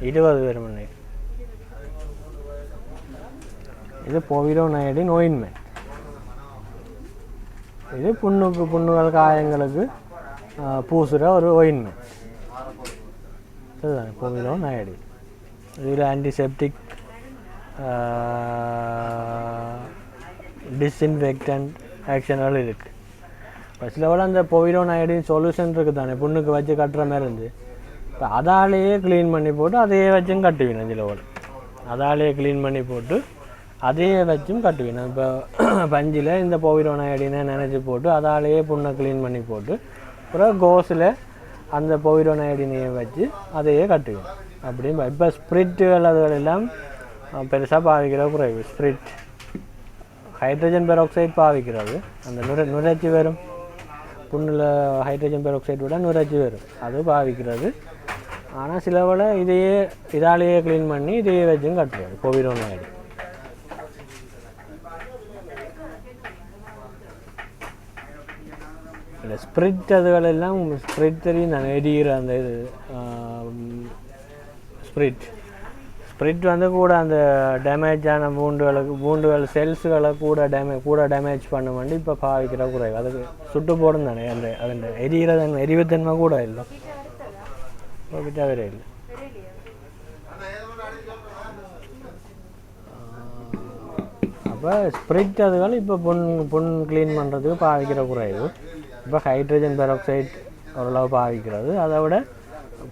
20 வரும். இது போவிடோனைடின் ஓயின்மெண்ட். இது புண்ணுகள் காயங்களுக்கு பூசுகிற ஒரு ஓயின்மெண்ட். இதுதான் போவிடோனைடின். இதில் ஆன்டிசெப்டிக், டிஸ்இன்ஃபெக்டன்ட் ஆக்ஷன்கள் இருக்குது. ஃபஸ்ட்டில் விட அந்த போவிடோனைடின் சொல்யூஷன் இருக்குது தானே, புண்ணுக்கு வச்சு கட்டுற மாதிரி இருந்து. இப்போ அதாலேயே க்ளீன் பண்ணி போட்டு அதையே வச்சும் கட்டுவீங்க. இதில் விட அதாலேயே க்ளீன் பண்ணி போட்டு அதையே வச்சும் கட்டுவீங்க. இப்போ பஞ்சில் இந்த போவிடோனைடினை நினச்சி போட்டு அதாலேயே புண்ணை க்ளீன் பண்ணி போட்டு அப்புறம் கோஸில் அந்த போவிடோனைடினையை வச்சு அதையே கட்டுவீங்க. அப்படின்னு இப்போ ஸ்பிரிட்டுகள் அதுகள் எல்லாம் பெருசாக பாவிக்கிற குறைவு. ஸ்பிரிட், ஹைட்ரஜன் பெராக்சைடு பாவிக்கிறது. அந்த நுரைச்சி வரும் புண்ணில், ஹைட்ரஜன் பெராக்சைடு விட நுரைச்சி வரும், அது பாவிக்கிறது. ஆனால் சில வேளை இதாலேயே க்ளீன் பண்ணி இதையே வச்சும் கட்டுறது போவிடோனைடி. இல்லை ஸ்பிரிட் அதுகள் எல்லாம் ஸ்பிரிட் தெரியும் நான் எரிகிற அந்த இது ஸ்பிரிட் வந்து கூட அந்த டேமேஜான பூண்டுகள் செல்ஸுகளை கூட டேமேஜ் பண்ண வேண்டி இப்போ பாவிக்கிற குறைவு. அதுக்கு சுட்டு போடும் தானே அந்த அதன் எரிவுத்தன்மை கூட இல்லை, தவிர இல்லை. அப்போ ஸ்பிரிட் அதுகள் இப்போ புண் க்ளீன் பண்ணுறதுக்கு பாவிக்கிற குறைவு. இப்போ ஹைட்ரஜன் பெராக்சைடு ஓரளவு பாவிக்கிறது. அதை விட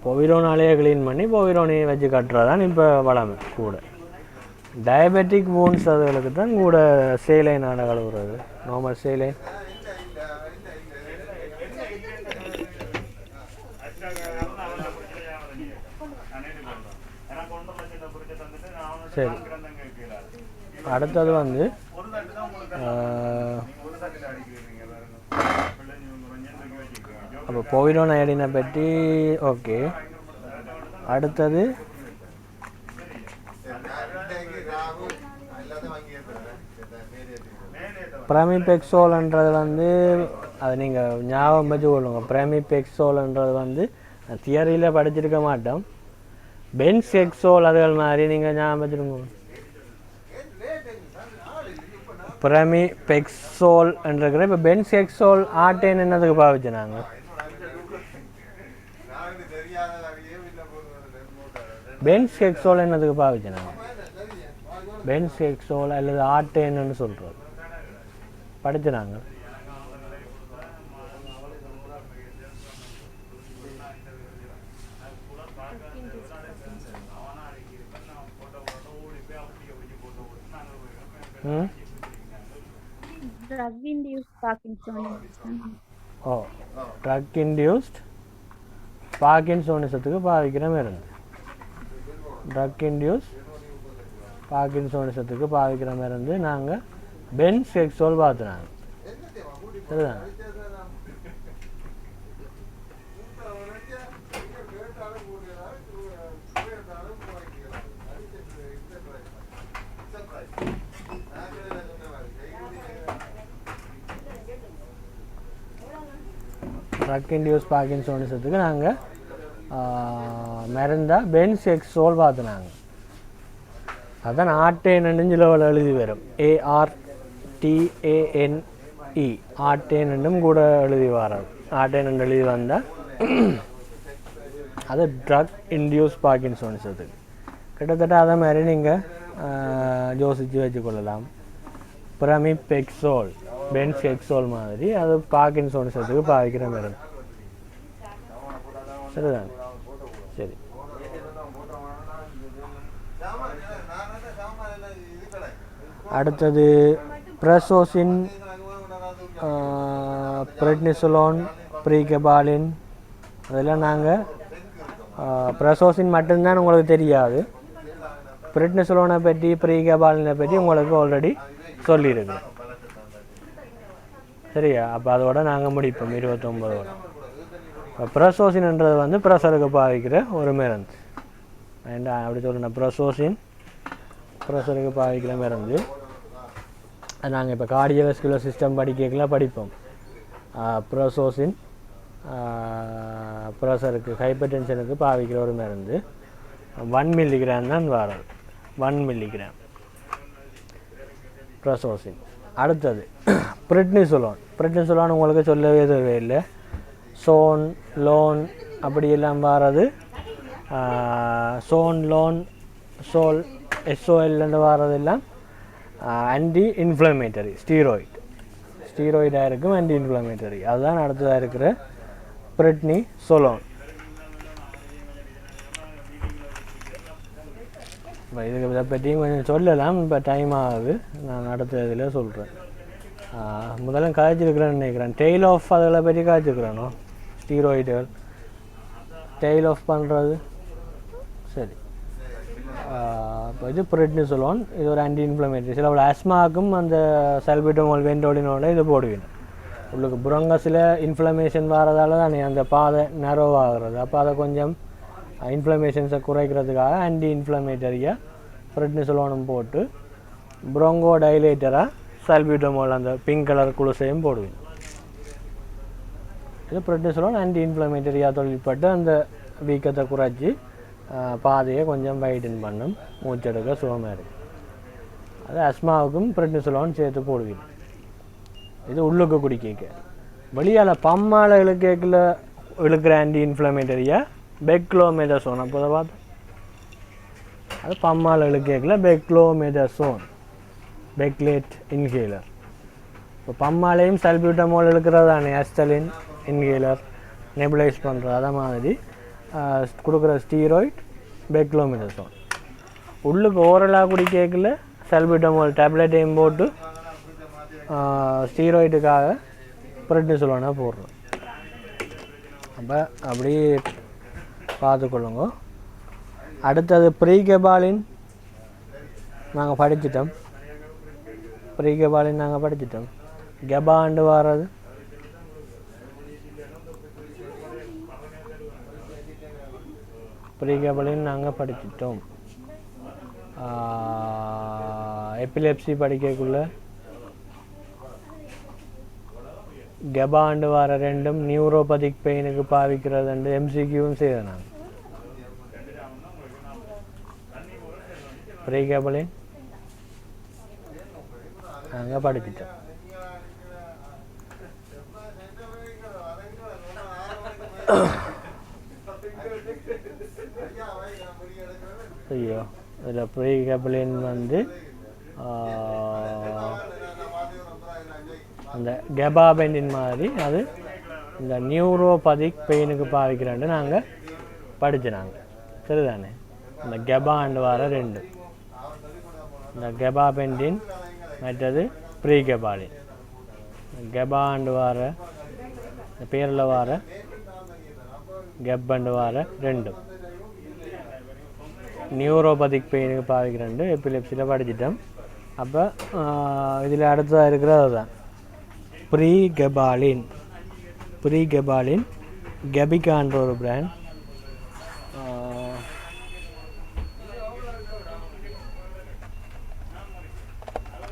போவிடோனாலேயே க்ளீன் பண்ணி போவிடோனையை வச்சு கட்டுறதான் இப்போ வளமை கூட. டயபெட்டிக் வூண்ட்ஸ் அதுகளுக்கு தான் கூட சேலைனால கழுவுறது, நார்மல் சேலை. சரி, அடுத்தது வந்து அப்போ போவிடோனைடினை பற்றி ஓகே. அடுத்தது பிரமிபெக்சோல்ன்றது வந்து அது நீங்கள் ஞாபகம் வச்சு கொள்ளுங்க. பிரமிபெக்சோல்ன்றது வந்து தியரியில் படிச்சிருக்க மாட்டோம். பென்செக்சோல் அதுகள் மாதிரி நீங்கள் ஞாபகம் வச்சுருங்க. பிரமிபெக்சோல் என்றிருக்கிற இப்போ பென்செக்சோல் ஆட்டேன் என்னதுக்கு பாவிச்சு நாங்கள் பென்செக்சோல் என்னதுக்கு பாவிச்சு நாங்கள் பென்செக்சோல் அல்லது ஆட்டேன்னு சொல்கிறோம் படிச்சு நாங்கள். Drug induced Parkinsonism. ஓ, ட்ரக் இன்டியூஸ்ட் பார்க்கின்சோனிசத்துக்கு பாவிக்கிற மருந்து. ட்ரக் இன்டியூஸ் பார்க்கின்சோனிசத்துக்கு பாவிக்கிற மருந்து நாங்கள் பென்செக்சோல் பார்த்துனாங்க. சரிதான். ட்ரக் இன்டியூஸ் பார்க்கின்சோனிசத்துக்கு நாங்கள் மருந்தாக பென்செக்சோல் பார்த்துனாங்க. அதுதான் ஆர்டேன்னு லெவலில் எழுதி வரும். ARTANE ஆர்டேனும் கூட எழுதி வராது. ஆர்டேன் எழுதி வந்தால் அது ட்ரக் இன்டியூஸ் பார்க்கின்சோனிசத்துக்கு. கிட்டத்தட்ட அதை மாதிரி நீங்கள் யோசித்து வச்சுக்கொள்ளலாம். பிரமிபெக்சோல் பென்செக்சோல் மாதிரி அது பார்க்கின்சோனிசத்துக்கு பாவிக்கிற மருந்து. சரிதான். சரி, அடுத்தது பிரசோசின், பிரெட்னிசோலோன், ப்ரீகபாலின் அதெல்லாம் நாங்கள் பிரசோசின் மட்டும்தான் உங்களுக்கு தெரியாது. பிரெட்னிசோலோனை பற்றி ப்ரீகபாலினை பற்றி உங்களுக்கு ஆல்ரெடி சொல்லியிருக்கு. சரியா? அப்போ அதோட நாங்கள் முடிப்போம் 29ஓட. இப்போ பிரசோசின்ன்றது வந்து ப்ரெஷருக்கு பாவிக்கிற ஒரு மருந்து. அப்படி சொல்லணும், ப்ரெஷருக்கு பாவிக்கிற மருந்து. அது நாங்கள் இப்போ கார்டியோவாஸ்குலர் சிஸ்டம் படிப்போம். ப்ரெஷருக்கு ஹைப்பர் டென்ஷனுக்கு பாவிக்கிற ஒரு மருந்து. 1 மில்லிகிராம் தான் வர்றது. 1 மில்லிகிராம் ப்ரசோசின். அடுத்தது பிரெட்னிசோலோன். பிரெட்னிசோலோன் உங்களுக்கு சொல்லவே தேவையில்லை. சோன் லோன் அப்படியெல்லாம் வர்றது. சோன் லோன் சோல் எஸ்ஓஎல்லேருந்து வர்றதெல்லாம் ஆன்டி இன்ஃப்ளமேட்டரி ஸ்டீராய்டாக இருக்கும், ஆன்டி இன்ஃப்ளமேட்டரி. அதுதான் அடுத்ததாக இருக்கிற பிரெட்னிசோலோன். இப்போ இதுக்கு இதை பற்றியும் கொஞ்சம் சொல்லலாம், இப்போ டைம் ஆகுது, நான் அடுத்த இதில் சொல்கிறேன். முதல்ல காய்ச்சிருக்கிறேன்னு நினைக்கிறேன். டெய்ல் ஆஃப் அதில் பற்றி காய்ச்சிருக்கிறேனோ, ஸ்டீராய்டுகள் டெய்ல் ஆஃப் பண்ணுறது. சரி, இப்போ இது பிரெட்னிசோலோன். இது ஒரு ஆன்டி இன்ஃப்ளமேட்டரி. சில ஆஸ்மாவுக்கும் அந்த சல்பிட்டமோல் வெண்டோலினோட இது போடுவீங்க. உங்களுக்கு புரங்கஸில் இன்ஃப்ளமேஷன் வரதால தானே அந்த பாதை நரோவாகிறது. அப்போ அதை கொஞ்சம் இன்ஃப்ளமேஷன்ஸை குறைக்கிறதுக்காக ஆன்டி இன்ஃப்ளமேட்டரியாக பிரெட்னிசோலோனும் போட்டு புரோங்கோ டைலேட்டராக சல்பியூட்டமோல் அந்த பிங்க் கலர் குளுசையும் போடுவீங்க. இது பிரெட்னிசோலோன் ஆன்டி இன்ஃப்ளமேட்டரியாக தொழில்பட்டு அந்த வீக்கத்தை குறைச்சி பாதையை கொஞ்சம் வைடன் பண்ணும், மூச்செடுக்க சுகமாக இருக்குது. அது அஸ்மாவுக்கும் பிரெட்னிசோலோன் சேர்த்து போடுவீங்க. இது உள்ளுக்கு குடிக்க. வெளியால் பம்மால் இழுக்கிற ஆன்டி இன்ஃப்ளமேட்டரியாக பெக்லோமெதசோன். அப்போ பார்த்து அது பம்மால் இழுக்கல பெக்லோமெதசோன், பெக்லேட் இன்ஹேலர். இப்போ பம்மாலையும் சல்பியூட்டமோல் இழுக்கிறது தானே ஆஸ்டலின் இன்ஹேலர் நெபுலைஸ் பண்ணுறது. அதை மாதிரி கொடுக்குற ஸ்டீராய்ட் பெக்லோமெதசோன். உள்ளுக்கு ஓரலாக குடிக்கல சல்பியூட்டமோல் டேப்லெட்டையும் போட்டு ஸ்டீராய்டுக்காக பிரெட்னிசோலோனாக போடுறோம். அப்போ அப்படி பார்த்துக்கொள்ளுங்க. அடுத்தது ப்ரீகெபாலின் நாங்கள் படிச்சிட்டோம். கெபாண்டு வர்றது. ப்ரீகெபாலின் நாங்கள் படிச்சிட்டோம். எபிலெப்சி படிக்கக்குள்ள கெபாண்டு வர ரெண்டும் நியூரோபதிக் பெயினுக்கு பாவிக்கிறது எம்சிக்யூவும் செய்தேன் நான். ப்ரீகெபாலின் நாங்கள் படிச்சிட்டோம். ஐயோ, இதில் ப்ரீகெபாலின் அந்த கெபாபெண்டின் மாதிரி அது இந்த நியூரோபதிக் பெயினுக்கு பாவிக்கிறாண்டு நாங்கள் படிச்சினாங்க. சரிதானே? இந்த கெபாண்டு வர ரெண்டு, இந்த கெபாபெண்டின் மற்றது ப்ரீகெபாலின். கெபாண்டு வர பேரில் வர கெப்பண்டு வர ரெண்டும் நியூரோபதிக் பெயினுக்கு பாவிக்கிறாண்டு எபிலெப்சியில் படிச்சிட்டோம். அப்போ இதில் அடுத்ததாக இருக்கிறது அதுதான் ப்ரீகெபாலின். கெபிகான்ற ஒரு பிராண்ட்.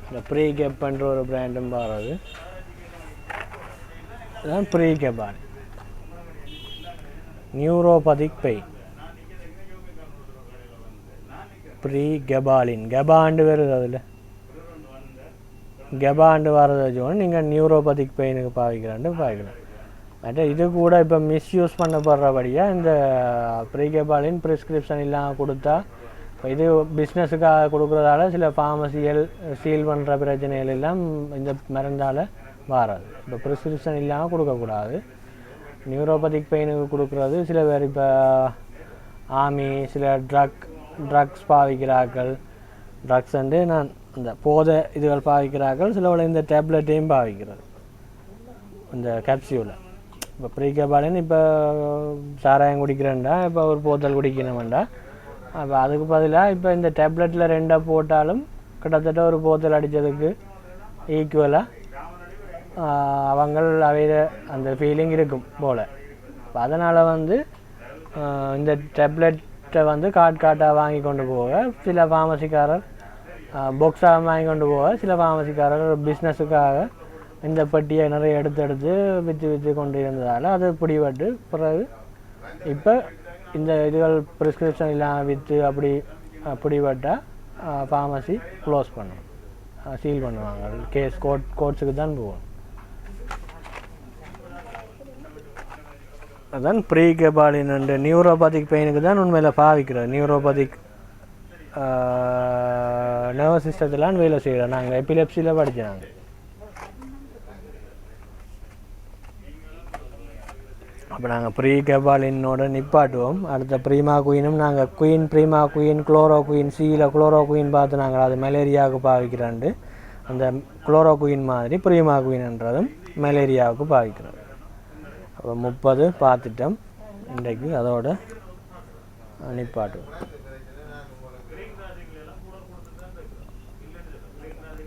இந்த ப்ரீகெப்ன்ற ஒரு பிராண்டும் பாருது. இதுதான் ப்ரீகெபாலின். Neuropathic pain. ப்ரீகெபாலின் கெபாண்டு வருது. அதில் கெபாண்டு வரதை வச்சுக்கோங்க நீங்கள் நியூரோபதிக் பெயினுக்கு பாவிக்கலாம். மற்ற இது கூட இப்போ மிஸ்யூஸ் பண்ணப்படுறபடியாக இந்த ப்ரீகெபாலின் ப்ரிஸ்கிரிப்ஷன் இல்லாமல் கொடுத்தா, இப்போ இது பிஸ்னஸுக்காக கொடுக்குறதால சில ஃபார்மசிகள் சீல் பண்ணுற பிரச்சனைகள் எல்லாம் இந்த மருந்தால் வராது. இப்போ ப்ரிஸ்கிரிப்ஷன் இல்லாமல் கொடுக்கக்கூடாது. நியூரோபதிக் பெயினுக்கு கொடுக்குறது சில பேர் இப்போ ஆமி சில ட்ரக்ஸ் பாவிக்கிறார்கள். ட்ரக்ஸ் நான் இந்த போதை இதுகள் பாவிக்கிறார்கள். சில இந்த டேப்லெட்டையும் பாவிக்கிறது இந்த கேப்சியூலை. இப்போ ப்ரீகெபாலின் இப்போ சாராயம் குடிக்கிறேன்டா, இப்போ ஒரு போத்தல் குடிக்கணுமெண்டா, அப்போ அதுக்கு பதிலாக இப்போ இந்த டேப்லெட்டில் 2 போட்டாலும் கிட்டத்தட்ட ஒரு போத்தல் அடித்ததுக்கு ஈக்குவலாக அவையில் அந்த ஃபீலிங் இருக்கும் போல். இப்போ அதனால் இந்த டேப்லெட்டை காட்டாக வாங்கி கொண்டு போக சில ஃபார்மசிக்காரர், பாக்ஸாக வாங்கி கொண்டு போக சில ஃபார்மசிக்காரர் பிஸ்னஸுக்காக இந்த பெட்டியை நிறைய எடுத்து விற்று கொண்டு இருந்ததால் அது பிடிபட்டு பிறகு இப்போ இந்த இதுகள் ப்ரிஸ்கிரிப்ஷன் இல்லாமல் விற்று அப்படிப்பட்டால் ஃபார்மசி க்ளோஸ் பண்ணும், சீல் பண்ணுவாங்க. கேஸ் கோர்ட்ஸுக்கு தான் போகும். அதான் ப்ரீ கெபாலின் நியூரோபதிக் பெயினுக்கு தான் உண்மையில் பாவிக்கிறது. நியூரோபதிக் நர்வஸ் சிஸ்டத்திலாம் வேலை செய்கிறோம். நாங்கள் எபிலெப்சியில் படித்தாங்க. அப்போ நாங்கள் ப்ரீ கெபாலினோட நிப்பாட்டுவோம். அடுத்த ப்ரீமா குயினும் நாங்கள் ப்ரீமா குயின், குளோரோகுயின், சியில் குளோரோகுயின் பார்த்து நாங்கள் அது மலேரியாவுக்கு பாவிக்கிறாண்டு. அந்த குளோரோகுயின் மாதிரி ப்ரீமா குயின்ன்றதும் மலேரியாவுக்கு பாவிக்கிறது. அப்போ 30 பார்த்துட்டோம். இன்றைக்கு அதோட நிப்பாட்டுவோம்.